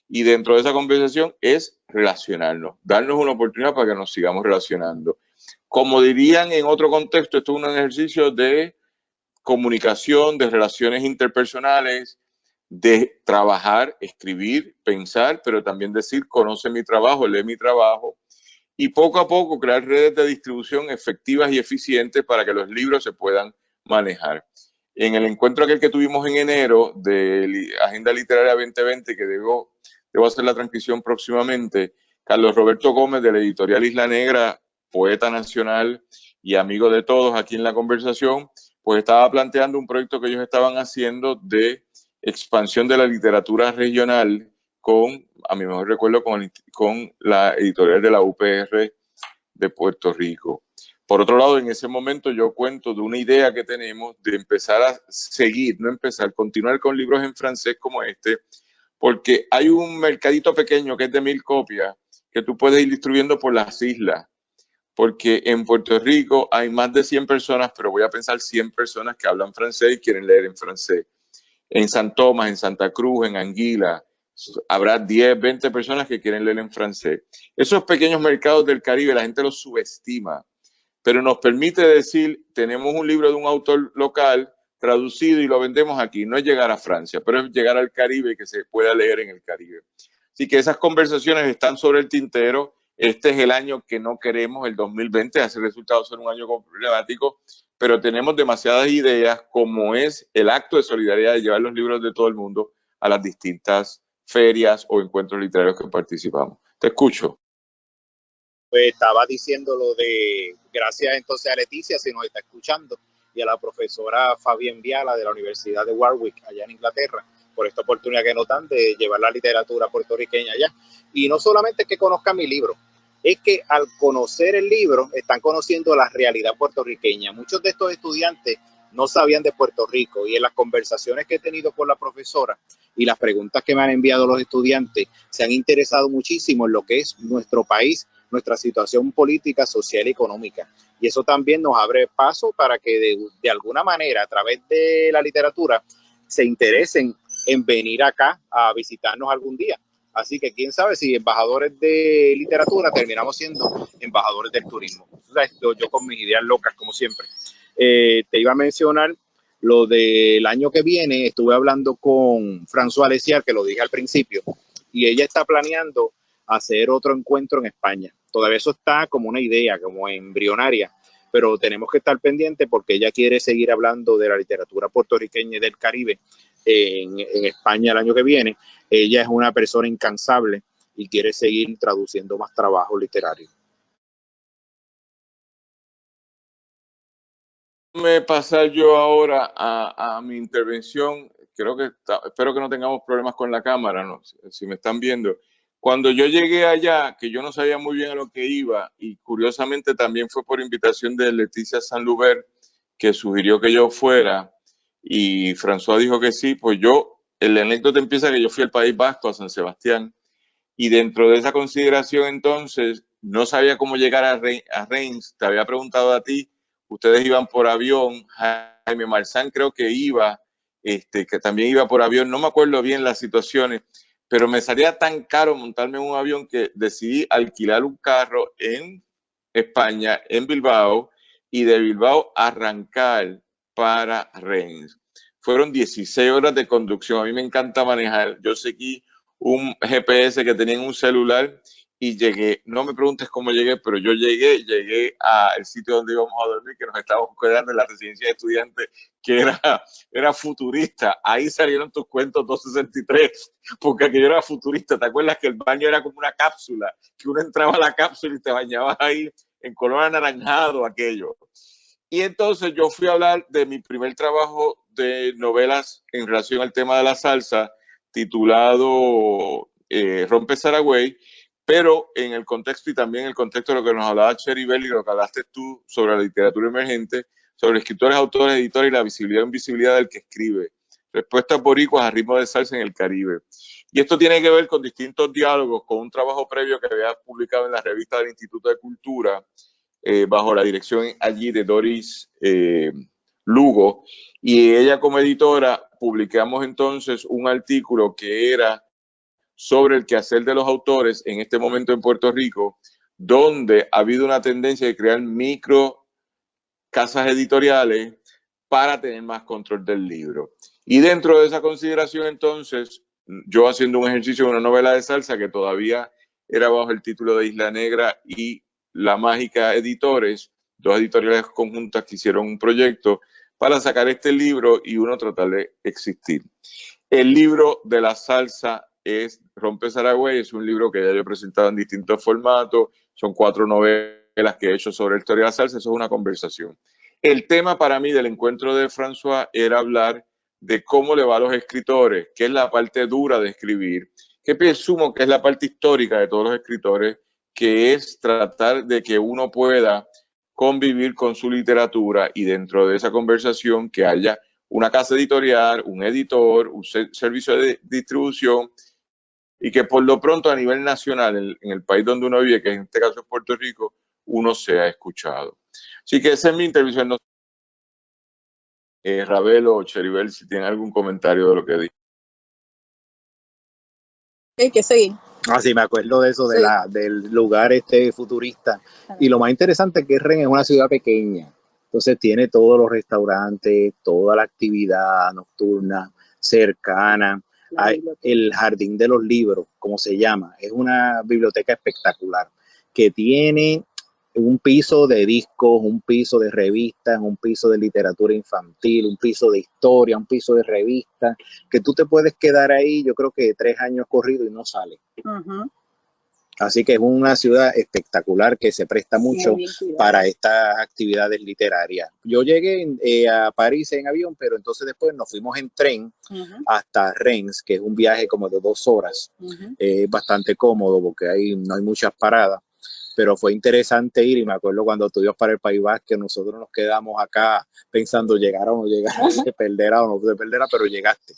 Y dentro de esa conversación es relacionarnos, darnos una oportunidad para que nos sigamos relacionando. Como dirían en otro contexto, esto es un ejercicio de comunicación, de relaciones interpersonales, de trabajar, escribir, pensar, pero también decir, conoce mi trabajo, lee mi trabajo. Y poco a poco crear redes de distribución efectivas y eficientes para que los libros se puedan manejar. En el encuentro aquel que tuvimos en enero de Agenda Literaria 2020, que debo hacer la transcripción próximamente, Carlos Roberto Gómez de la editorial Isla Negra, poeta nacional y amigo de todos aquí en la conversación, pues estaba planteando un proyecto que ellos estaban haciendo de expansión de la literatura regional con, a mi mejor recuerdo, con la editorial de la UPR de Puerto Rico. Por otro lado, en ese momento yo cuento de una idea que tenemos de empezar a seguir, continuar con libros en francés como este, porque hay un mercadito pequeño que es de 1000 copias que tú puedes ir distribuyendo por las islas, porque en Puerto Rico hay más de 100 personas, pero voy a pensar 100 personas que hablan francés y quieren leer en francés. En San Tomás, en Santa Cruz, en Anguila, habrá 10, 20 personas que quieren leer en francés. Esos pequeños mercados del Caribe, la gente los subestima, pero nos permite decir, tenemos un libro de un autor local traducido y lo vendemos aquí. No es llegar a Francia, pero es llegar al Caribe y que se pueda leer en el Caribe. Así que esas conversaciones están sobre el tintero. Este es el año que no queremos, el 2020, hace resultado ser un año problemático, pero tenemos demasiadas ideas, como es el acto de solidaridad de llevar los libros de todo el mundo a las distintas ferias o encuentros literarios que participamos. Te escucho. Pues estaba diciendo lo de, gracias entonces a Leticia, si nos está escuchando, y a la profesora Fabián Viala de la Universidad de Warwick, allá en Inglaterra, por esta oportunidad que nos dan de llevar la literatura puertorriqueña allá. Y no solamente es que conozcan mi libro, es que al conocer el libro están conociendo la realidad puertorriqueña. Muchos de estos estudiantes no sabían de Puerto Rico. Y en las conversaciones que he tenido con la profesora y las preguntas que me han enviado los estudiantes, se han interesado muchísimo en lo que es nuestro país, nuestra situación política, social y económica. Y eso también nos abre paso para que de alguna manera, a través de la literatura, se interesen en venir acá a visitarnos algún día. Así que quién sabe si embajadores de literatura terminamos siendo embajadores del turismo. O sea, yo con mis ideas locas, como siempre. Te iba a mencionar lo del año que viene. Estuve hablando con François Leciar, que lo dije al principio, y ella está planeando hacer otro encuentro en España. Todavía eso está como una idea, como embrionaria, pero tenemos que estar pendientes porque ella quiere seguir hablando de la literatura puertorriqueña y del Caribe en España el año que viene. Ella es una persona incansable y quiere seguir traduciendo más trabajo literario. Me pasar yo ahora a mi intervención. Espero que no tengamos problemas con la cámara, ¿no? Si me están viendo. Cuando yo llegué allá, que yo no sabía muy bien a lo que iba, y curiosamente también fue por invitación de Leticia Sanluber, que sugirió que yo fuera, y François dijo que sí, pues el anécdota empieza que yo fui al País Vasco, a San Sebastián, y dentro de esa consideración entonces, no sabía cómo llegar a Reims. Te había preguntado a ti, ustedes iban por avión, Jaime Marzán creo que iba, que también iba por avión, no me acuerdo bien las situaciones, pero me salía tan caro montarme en un avión que decidí alquilar un carro en España, en Bilbao, y de Bilbao arrancar para Reims. Fueron 16 horas de conducción. A mí me encanta manejar. Yo seguí un GPS que tenía en un celular y llegué. No me preguntes cómo llegué, pero yo llegué al sitio donde íbamos a dormir, que nos estábamos quedando en la residencia de estudiantes, que era futurista. Ahí salieron tus cuentos 263, porque aquello era futurista. ¿Te acuerdas que el baño era como una cápsula? Que uno entraba a la cápsula y te bañabas ahí en color anaranjado, aquello. Y entonces yo fui a hablar de mi primer trabajo de novelas en relación al tema de la salsa, titulado Rompe Saragüey, pero en el contexto y también en el contexto de lo que nos hablaba Cheribel y lo que hablaste tú sobre la literatura emergente, sobre escritores, autores, editores y la visibilidad e invisibilidad del que escribe. Respuestas boricuas a ritmo de salsa en el Caribe. Y esto tiene que ver con distintos diálogos, con un trabajo previo que había publicado en la revista del Instituto de Cultura, bajo la dirección allí de Doris Lugo, y ella como editora publicamos entonces un artículo que era sobre el quehacer de los autores en este momento en Puerto Rico, donde ha habido una tendencia de crear micro casas editoriales para tener más control del libro. Y dentro de esa consideración entonces, yo haciendo un ejercicio de una novela de salsa que todavía era bajo el título de Isla Negra y La Mágica Editores, dos editoriales conjuntas que hicieron un proyecto para sacar este libro y uno tratar de existir. El libro de la salsa es Rompe Saragüey, es un libro que ya yo he presentado en distintos formatos, son 4 novelas que he hecho sobre la historia de la salsa, eso es una conversación. El tema para mí del encuentro de François era hablar de cómo le va a los escritores, qué es la parte dura de escribir, que presumo que es la parte histórica de todos los escritores, que es tratar de que uno pueda convivir con su literatura y dentro de esa conversación que haya una casa editorial, un editor, un servicio de distribución y que por lo pronto a nivel nacional, en el país donde uno vive, que en este caso es Puerto Rico, uno sea escuchado. Así que esa es mi intervención. No sé, Ravelo o Cheribel, si tienen algún comentario de lo que dije. Hay que seguir. Sí, me acuerdo de eso, del lugar futurista. Y lo más interesante es que Rennes es una ciudad pequeña. Entonces tiene todos los restaurantes, toda la actividad nocturna cercana. Hay el Jardín de los Libros, como se llama. Es una biblioteca espectacular que tiene un piso de discos, un piso de revistas, un piso de literatura infantil, un piso de historia, un piso de revistas, que tú te puedes quedar ahí, yo creo que 3 años corridos y no sales. Así que es una ciudad espectacular que se presta mucho para estas actividades literarias. Yo llegué a París en avión, pero entonces después nos fuimos en tren hasta Reims, que es un viaje como de 2 horas. Es bastante cómodo porque no hay muchas paradas. pero fue interesante ir, y me acuerdo cuando tú ibas para el País Vasco, nosotros nos quedamos acá pensando llegar o no llegar, se perderá o no se perderá, pero llegaste.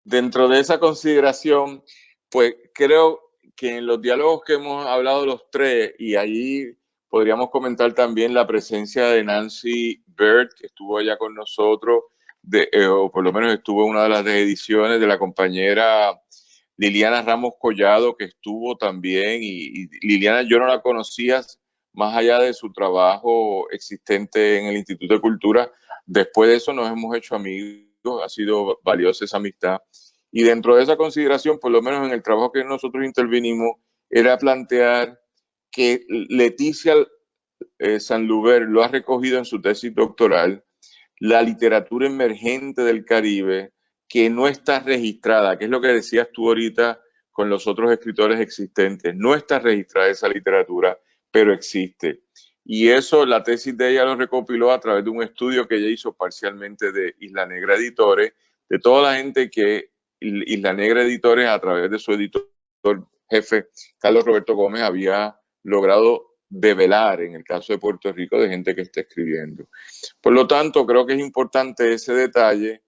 Dentro de esa consideración, pues creo que en los diálogos que hemos hablado los tres, y ahí podríamos comentar también la presencia de Nancy Bird, que estuvo allá con nosotros, o por lo menos estuvo en una de las ediciones, de la compañera Liliana Ramos Collado, que estuvo también, y Liliana yo no la conocía más allá de su trabajo existente en el Instituto de Cultura. Después de eso nos hemos hecho amigos, ha sido valiosa esa amistad. Y dentro de esa consideración, por lo menos en el trabajo que nosotros intervinimos, era plantear que Leticia Sanluber lo ha recogido en su tesis doctoral, la literatura emergente del Caribe, que no está registrada, que es lo que decías tú ahorita con los otros escritores existentes. No está registrada esa literatura, pero existe. Y eso, la tesis de ella lo recopiló a través de un estudio que ella hizo parcialmente de Isla Negra Editores, de toda la gente que Isla Negra Editores, a través de su editor jefe, Carlos Roberto Gómez, había logrado develar, en el caso de Puerto Rico, de gente que está escribiendo. Por lo tanto, creo que es importante ese detalle,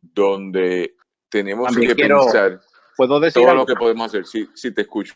donde tenemos También que pensar ¿puedo decir todo algo? lo que podemos hacer. Sí, te escucho.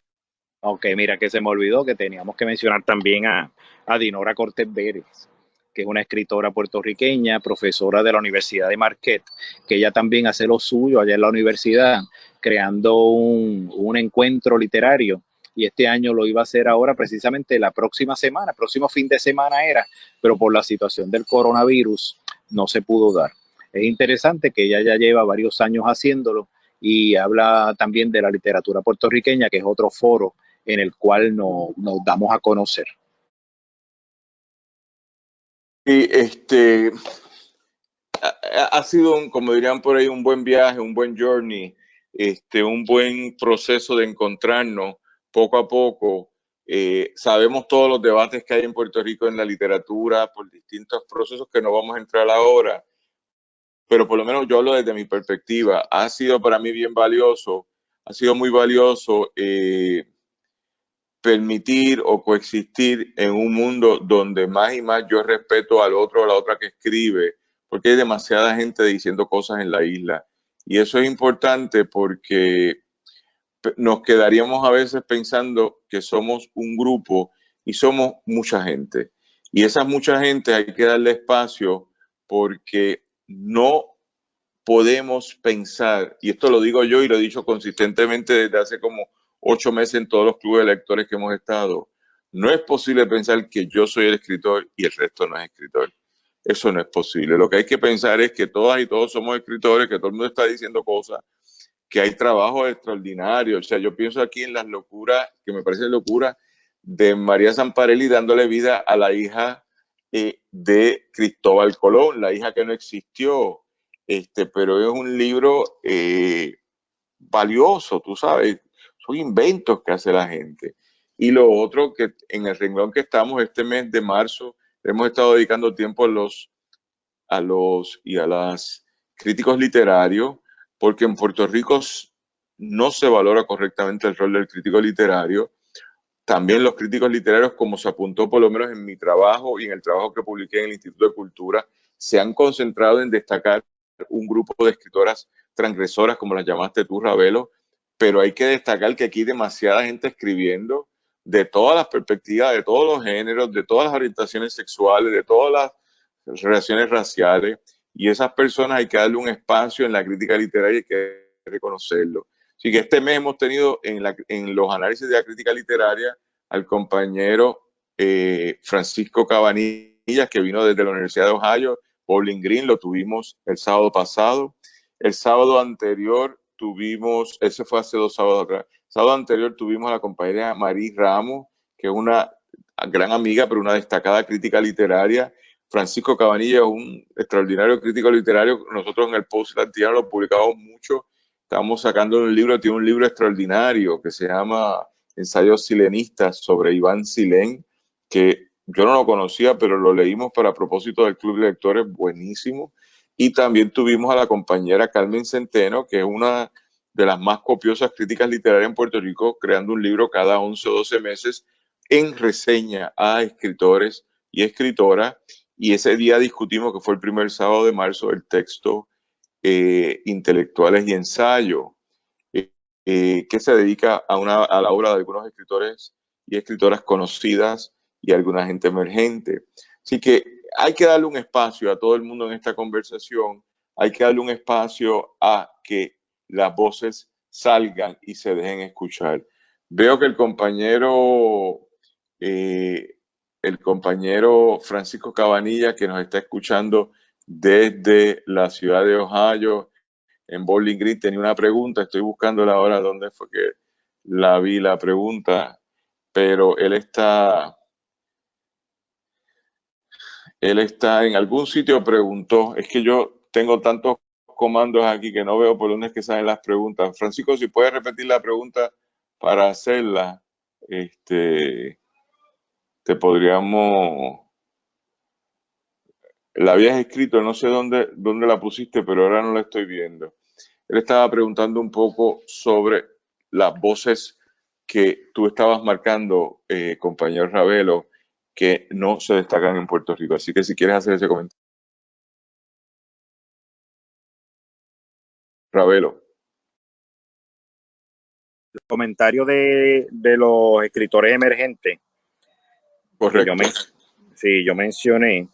Ok, mira, que se me olvidó que teníamos que mencionar también a Dinora Cortés Vélez, que es una escritora puertorriqueña, profesora de la Universidad de Marquette, que ella también hace lo suyo allá en la universidad, creando un encuentro literario. Y este año lo iba a hacer ahora precisamente la próxima semana, próximo fin de semana era, pero por la situación del coronavirus no se pudo dar. Es interesante que ella ya lleva varios años haciéndolo y habla también de la literatura puertorriqueña, que es otro foro en el cual nos damos a conocer. Y ha sido, como dirían por ahí, un buen viaje, un buen journey, un buen proceso de encontrarnos poco a poco. Sabemos todos los debates que hay en Puerto Rico en la literatura por distintos procesos que no vamos a entrar ahora, pero por lo menos yo hablo desde mi perspectiva. Ha sido para mí bien valioso, ha sido muy valioso permitir o coexistir en un mundo donde más y más yo respeto al otro o a la otra que escribe, porque hay demasiada gente diciendo cosas en la isla. Y eso es importante porque nos quedaríamos a veces pensando que somos un grupo y somos mucha gente. Y esa mucha gente hay que darle espacio porque no podemos pensar, y esto lo digo yo y lo he dicho consistentemente desde hace como 8 meses en todos los clubes de lectores que hemos estado, no es posible pensar que yo soy el escritor y el resto no es escritor. Eso no es posible. Lo que hay que pensar es que todas y todos somos escritores, que todo el mundo está diciendo cosas, que hay trabajo extraordinario. O sea, yo pienso aquí en las locuras, que me parece locura, de María Zamparelli dándole vida a la hija de Cristóbal Colón, la hija que no existió. Pero es un libro valioso, tú sabes, son inventos que hace la gente. Y lo otro, que en el renglón que estamos este mes de marzo, hemos estado dedicando tiempo a las críticos literarios, porque en Puerto Rico no se valora correctamente el rol del crítico literario. También los críticos literarios, como se apuntó por lo menos en mi trabajo y en el trabajo que publiqué en el Instituto de Cultura, se han concentrado en destacar un grupo de escritoras transgresoras, como las llamaste tú, Ravelo, pero hay que destacar que aquí hay demasiada gente escribiendo de todas las perspectivas, de todos los géneros, de todas las orientaciones sexuales, de todas las relaciones raciales, y esas personas hay que darle un espacio en la crítica literaria y hay que reconocerlo. Así que este mes hemos tenido en los análisis de la crítica literaria al compañero Francisco Cabanillas, que vino desde la Universidad de Ohio. Bowling Green lo tuvimos el sábado pasado. El sábado anterior tuvimos, ese fue hace 2 sábados atrás, el sábado anterior tuvimos a la compañera Marí Ramos, que es una gran amiga, pero una destacada crítica literaria. Francisco Cabanillas es un extraordinario crítico literario. Nosotros en el Post Latino lo publicamos mucho. Estamos sacando un libro, tiene un libro extraordinario que se llama Ensayos Silenistas sobre Iván Silén, que yo no lo conocía, pero lo leímos para propósito del Club de Lectores, buenísimo. Y también tuvimos a la compañera Carmen Centeno, que es una de las más copiosas críticas literarias en Puerto Rico, creando un libro cada 11 o 12 meses en reseña a escritores y escritoras. Y ese día discutimos, que fue el primer sábado de marzo, el texto Intelectuales y Ensayo, que se dedica a la obra de algunos escritores y escritoras conocidas y alguna gente emergente. Así que hay que darle un espacio a todo el mundo en esta conversación, hay que darle un espacio a que las voces salgan y se dejen escuchar. Veo que el compañero Francisco Cabanilla, que nos está escuchando desde la ciudad de Ohio, en Bowling Green, tenía una pregunta. Estoy buscando ahora dónde fue que la vi la pregunta, pero él está en algún sitio, preguntó. Es que yo tengo tantos comandos aquí que no veo por dónde es que salen las preguntas. Francisco, si puedes repetir la pregunta para hacerla, te podríamos... La habías escrito, no sé dónde la pusiste, pero ahora no la estoy viendo. Él estaba preguntando un poco sobre las voces que tú estabas marcando, compañero Ravelo, que no se destacan en Puerto Rico. Así que si quieres hacer ese comentario. Ravelo. El comentario de los escritores emergentes. Correcto. Yo mencioné,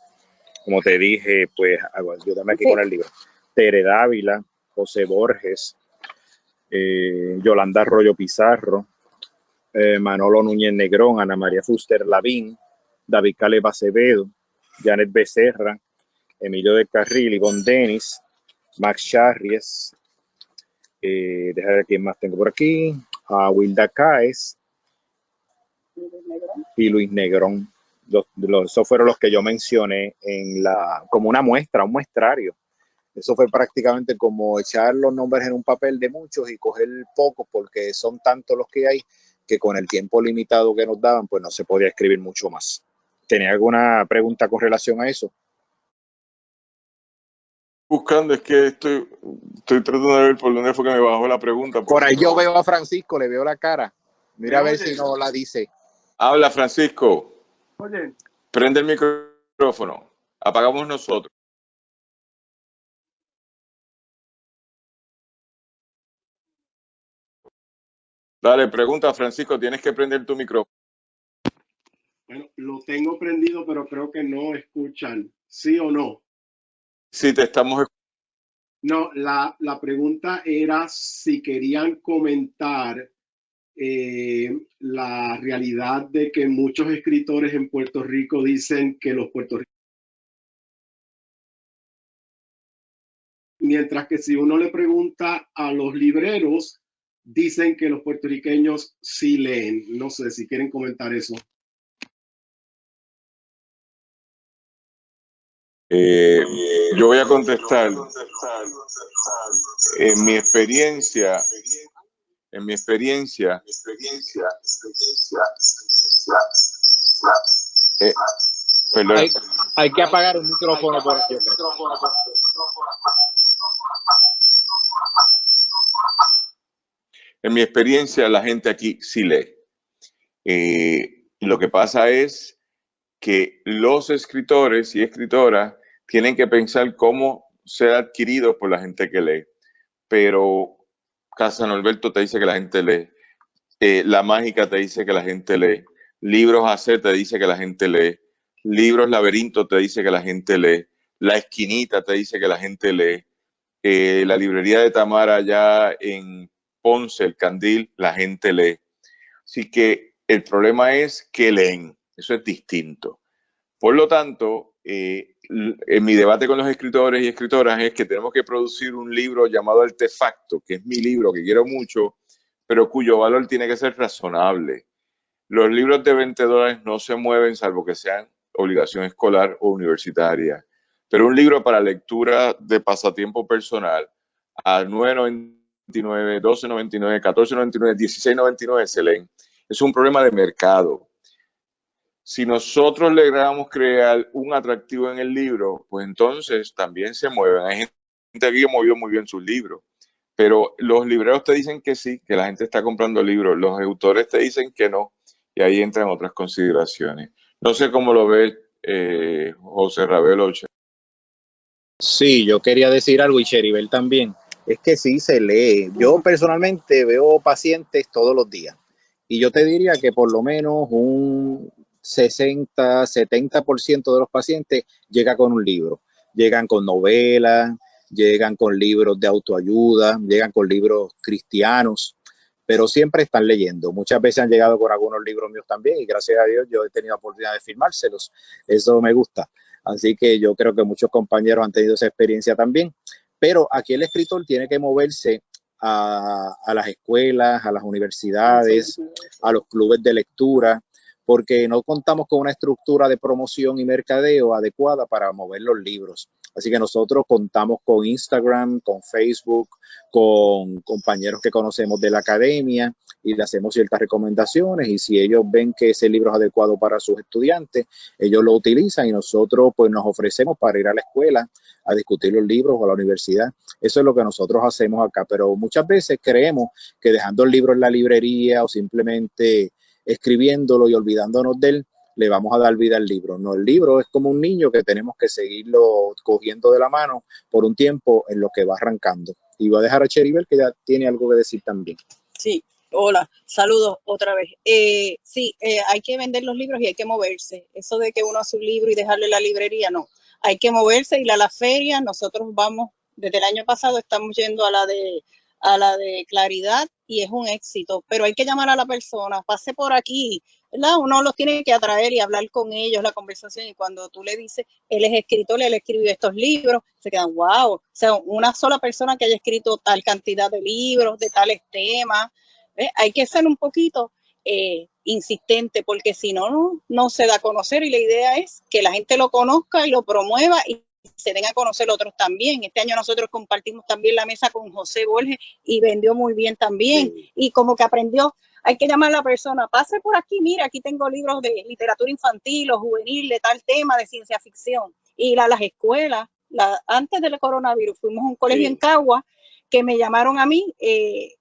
como te dije, pues ayúdame aquí con el libro. Tere Dávila, José Borges, Yolanda Arroyo Pizarro, Manolo Núñez Negrón, Ana María Fuster Lavín, David Caleb Acevedo, Janet Becerra, Emilio del Carril, Ivonne Denis, Max Charries, déjame ver quién más tengo por aquí, Wilda Caes y Luis Negrón. Esos fueron los que yo mencioné como una muestra, un muestrario. Eso fue prácticamente como echar los nombres en un papel de muchos y coger pocos, porque son tantos los que hay que con el tiempo limitado que nos daban, pues no se podía escribir mucho más. ¿Tenía alguna pregunta con relación a eso? Buscando, es que estoy tratando de ver por dónde fue que me bajó la pregunta. Por ahí yo veo a Francisco, le veo la cara. Mira a ver si no la dice. Habla, Francisco. Oye. Prende el micrófono. Apagamos nosotros. Dale, pregunta, Francisco, tienes que prender tu micrófono. Bueno, lo tengo prendido, pero creo que no escuchan. ¿Sí o no? Sí, te estamos escuchando. No, la pregunta era si querían comentar la realidad de que muchos escritores en Puerto Rico dicen que los puertorriqueños, mientras que si uno le pregunta a los libreros, dicen que los puertorriqueños sí leen. No sé si quieren comentar eso. Yo voy a contestar. En mi experiencia, perdón. Hay que apagar un micrófono por aquí. En mi experiencia, la gente aquí sí lee. Lo que pasa es que los escritores y escritoras tienen que pensar cómo ser adquiridos por la gente que lee. Pero Casa Norberto te dice que la gente lee. La Mágica te dice que la gente lee. Libros AC te dice que la gente lee. Libros Laberinto te dice que la gente lee. La Esquinita te dice que la gente lee. La librería de Tamara allá en Ponce, el Candil, la gente lee. Así que el problema es que leen. Eso es distinto. Por lo tanto, en mi debate con los escritores y escritoras es que tenemos que producir un libro llamado Artefacto, que es mi libro, que quiero mucho, pero cuyo valor tiene que ser razonable. Los libros de $20 no se mueven salvo que sean obligación escolar o universitaria. Pero un libro para lectura de pasatiempo personal a $9.99, $12.99, $14.99, $16.99 se leen. Es un problema de mercado. si nosotros logramos crear un atractivo en el libro, pues entonces también se mueven. Hay gente aquí que movió muy bien sus libros, pero los libreros te dicen que sí, que la gente está comprando libros, los autores te dicen que no, y ahí entran otras consideraciones. No sé cómo lo ves, José Ravelo. Sí, yo quería decir algo y Cheribel también. Es que sí se lee. Yo personalmente veo pacientes todos los días y yo te diría que por lo menos un 60, 70% de los pacientes llega con un libro. Llegan con novelas, llegan con libros de autoayuda, llegan con libros cristianos, pero siempre están leyendo. Muchas veces han llegado con algunos libros míos también y gracias a Dios yo he tenido la oportunidad de firmárselos. Eso me gusta. Así que yo creo que muchos compañeros han tenido esa experiencia también. Pero aquí el escritor tiene que moverse a las escuelas, a las universidades, a los clubes de lectura, porque no contamos con una estructura de promoción y mercadeo adecuada para mover los libros. Así que nosotros contamos con Instagram, con Facebook, con compañeros que conocemos de la academia y le hacemos ciertas recomendaciones y si ellos ven que ese libro es adecuado para sus estudiantes, ellos lo utilizan y nosotros pues nos ofrecemos para ir a la escuela a discutir los libros o a la universidad. Eso es lo que nosotros hacemos acá, pero muchas veces creemos que dejando el libro en la librería o simplemente escribiéndolo y olvidándonos de él, le vamos a dar vida al libro. No, el libro es como un niño que tenemos que seguirlo cogiendo de la mano por un tiempo en lo que va arrancando. Y voy a dejar a Cheribel que ya tiene algo que decir también. Sí, hola, saludos otra vez. Sí, hay que vender los libros y hay que moverse. Eso de que uno hace un libro y dejarle la librería, no. Hay que moverse, ir a la feria. Nosotros vamos, desde el año pasado estamos yendo a la de Claridad y es un éxito, pero hay que llamar a la persona, pase por aquí, ¿verdad? Uno los tiene que atraer y hablar con ellos, la conversación, y cuando tú le dices, él es escritor, él escribió estos libros, se quedan, wow, o sea, una sola persona que haya escrito tal cantidad de libros, de tales temas, hay que ser un poquito insistente, porque si no, no se da a conocer, y la idea es que la gente lo conozca y lo promueva y se den a conocer otros también. Este año nosotros compartimos también la mesa con José Borges y vendió muy bien también. Sí. Y como que aprendió, hay que llamar a la persona, pase por aquí, mira, aquí tengo libros de literatura infantil o juvenil, de tal tema, de ciencia ficción. Ir a las escuelas, antes del coronavirus, fuimos a un colegio en Cagua, que me llamaron a mí,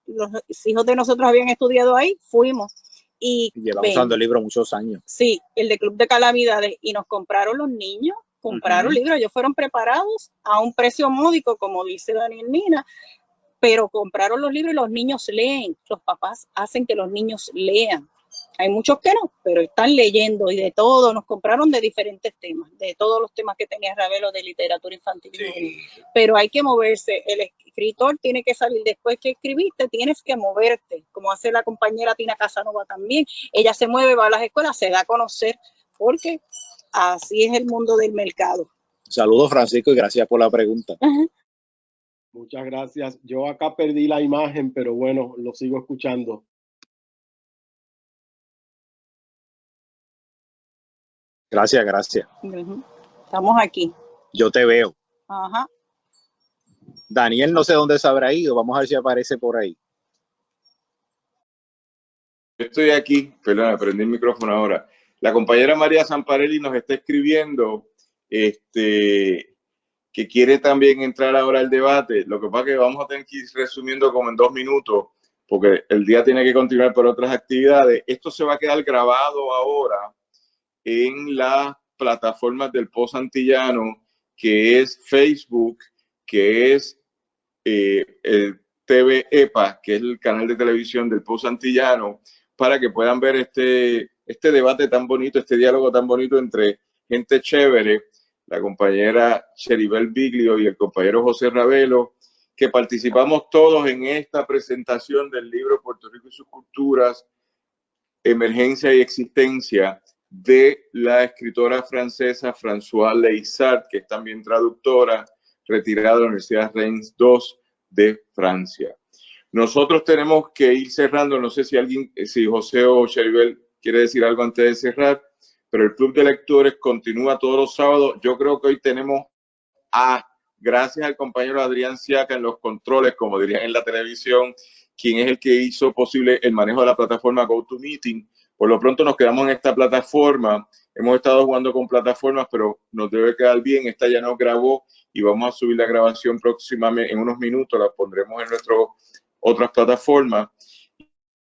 los hijos de nosotros habían estudiado ahí, fuimos. Y llevamos usando el libro muchos años. Sí, el de Club de Calamidades, y nos compraron los niños, compraron libros, ellos fueron preparados a un precio módico, como dice Daniel Nina, pero compraron los libros y los niños leen, los papás hacen que los niños lean. Hay muchos que no, pero están leyendo y de todo, nos compraron de diferentes temas, de todos los temas que tenía Ravelo de literatura infantil. Sí. Pero hay que moverse, el escritor tiene que salir después que escribiste, tienes que moverte, como hace la compañera Tina Casanova también. Ella se mueve, va a las escuelas, se da a conocer, porque así es el mundo del mercado. Saludos, Francisco, y gracias por la pregunta. Muchas gracias. Yo acá perdí la imagen, pero bueno, lo sigo escuchando. Gracias, gracias. Estamos aquí. Yo te veo. Ajá. Daniel, no sé dónde se habrá ido. Vamos a ver si aparece por ahí. Yo estoy aquí, perdón, prendí el micrófono ahora. La compañera María Zamparelli nos está escribiendo que quiere también entrar ahora al debate. Lo que pasa es que vamos a tener que ir resumiendo como en 2 minutos, porque el día tiene que continuar por otras actividades. Esto se va a quedar grabado ahora en las plataformas del Post Antillano, que es Facebook, que es el TV EPA, que es el canal de televisión del Post Antillano, para que puedan ver este debate tan bonito, este diálogo tan bonito entre gente chévere, la compañera Cheribel Biglio y el compañero José Ravelo, que participamos todos en esta presentación del libro Puerto Rico y sus culturas, Emergencia y Existencia, de la escritora francesa Françoise Leissart, que es también traductora, retirada de la Universidad Reims II de Francia. Nosotros tenemos que ir cerrando, no sé si José o Cheribel quiere decir algo antes de cerrar, pero el Club de Lectores continúa todos los sábados. Yo creo que hoy tenemos gracias al compañero Adrián Siaca en los controles, como dirían en la televisión, quien es el que hizo posible el manejo de la plataforma GoToMeeting, Por lo pronto nos quedamos en esta plataforma. Hemos estado jugando con plataformas, pero nos debe quedar bien. Esta ya nos grabó y vamos a subir la grabación próximamente en unos minutos. La pondremos en nuestras otras plataformas.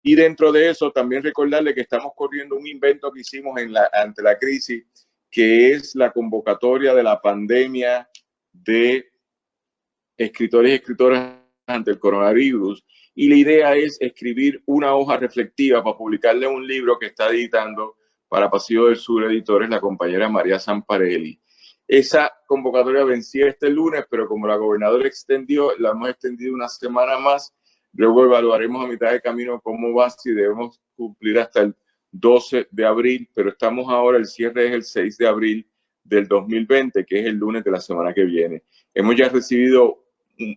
Y dentro de eso, también recordarle que estamos corriendo un invento que hicimos ante la crisis, que es la convocatoria de la pandemia de escritores y escritoras ante el coronavirus. Y la idea es escribir una hoja reflexiva para publicarle un libro que está editando para Pasillo del Sur Editores la compañera María Zamparelli. Esa convocatoria vencía este lunes, pero como la gobernadora extendió, la hemos extendido una semana más. Luego evaluaremos a mitad de camino cómo va, si debemos cumplir hasta el 12 de abril, pero estamos ahora, el cierre es el 6 de abril del 2020, que es el lunes de la semana que viene. Hemos ya recibido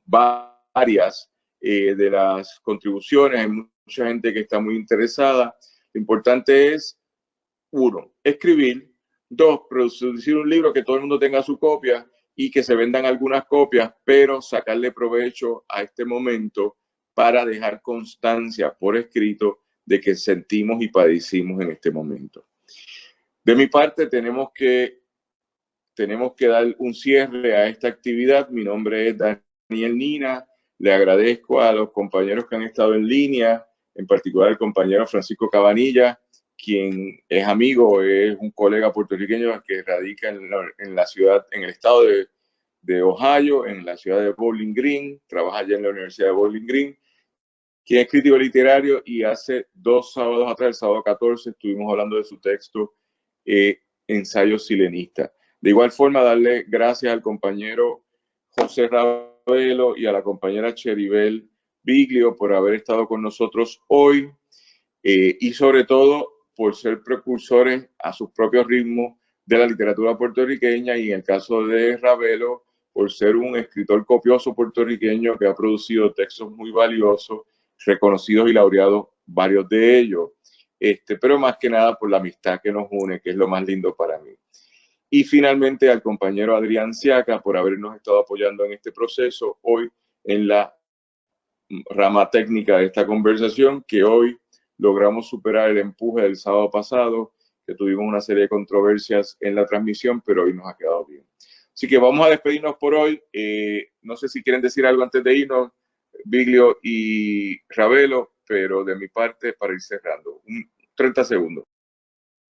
varias de las contribuciones, hay mucha gente que está muy interesada. Lo importante es, 1, escribir, 2, producir un libro que todo el mundo tenga su copia y que se vendan algunas copias, pero sacarle provecho a este momento para dejar constancia por escrito de que sentimos y padecimos en este momento. De mi parte, tenemos que dar un cierre a esta actividad. Mi nombre es Daniel Nina. Le agradezco a los compañeros que han estado en línea, en particular el compañero Francisco Cabanilla, quien es amigo, es un colega puertorriqueño que radica en la ciudad, en el estado de Ohio, en la ciudad de Bowling Green, trabaja allá en la Universidad de Bowling Green, quien es crítico literario, y hace 2 sábados atrás, el sábado 14, estuvimos hablando de su texto Ensayo Silenista. De igual forma, darle gracias al compañero José Ravelo y a la compañera Cheribel Biglio por haber estado con nosotros hoy, y sobre todo por ser precursores a sus propios ritmos de la literatura puertorriqueña, y en el caso de Ravelo, por ser un escritor copioso puertorriqueño que ha producido textos muy valiosos, reconocidos y laureados varios de ellos, pero más que nada por la amistad que nos une, que es lo más lindo para mí. Y finalmente al compañero Adrián Siaca por habernos estado apoyando en este proceso hoy en la rama técnica de esta conversación, que hoy logramos superar el empuje del sábado pasado, que tuvimos una serie de controversias en la transmisión, pero hoy nos ha quedado bien. Así que vamos a despedirnos por hoy. No sé si quieren decir algo antes de irnos, Biglio y Ravelo, pero de mi parte, para ir cerrando, 30 segundos.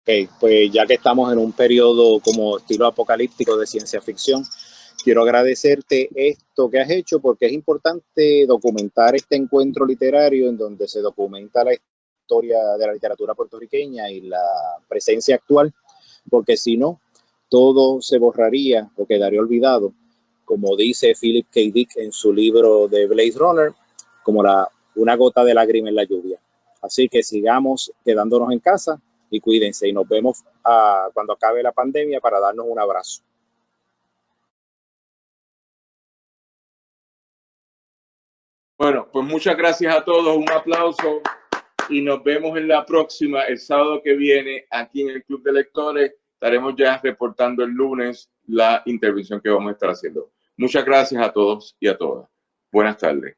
Ok, pues ya que estamos en un periodo como estilo apocalíptico de ciencia ficción, quiero agradecerte esto que has hecho, porque es importante documentar este encuentro literario en donde se documenta la historia de la literatura puertorriqueña y la presencia actual, porque si no, todo se borraría o quedaría olvidado, como dice Philip K. Dick en su libro de Blade Runner, como una gota de lágrima en la lluvia. Así que sigamos quedándonos en casa y cuídense, y nos vemos cuando acabe la pandemia para darnos un abrazo. Bueno, pues muchas gracias a todos, un aplauso, y nos vemos en la próxima, el sábado que viene, aquí en el Club de Lectores. Estaremos ya reportando el lunes la intervención que vamos a estar haciendo. Muchas gracias a todos y a todas. Buenas tardes.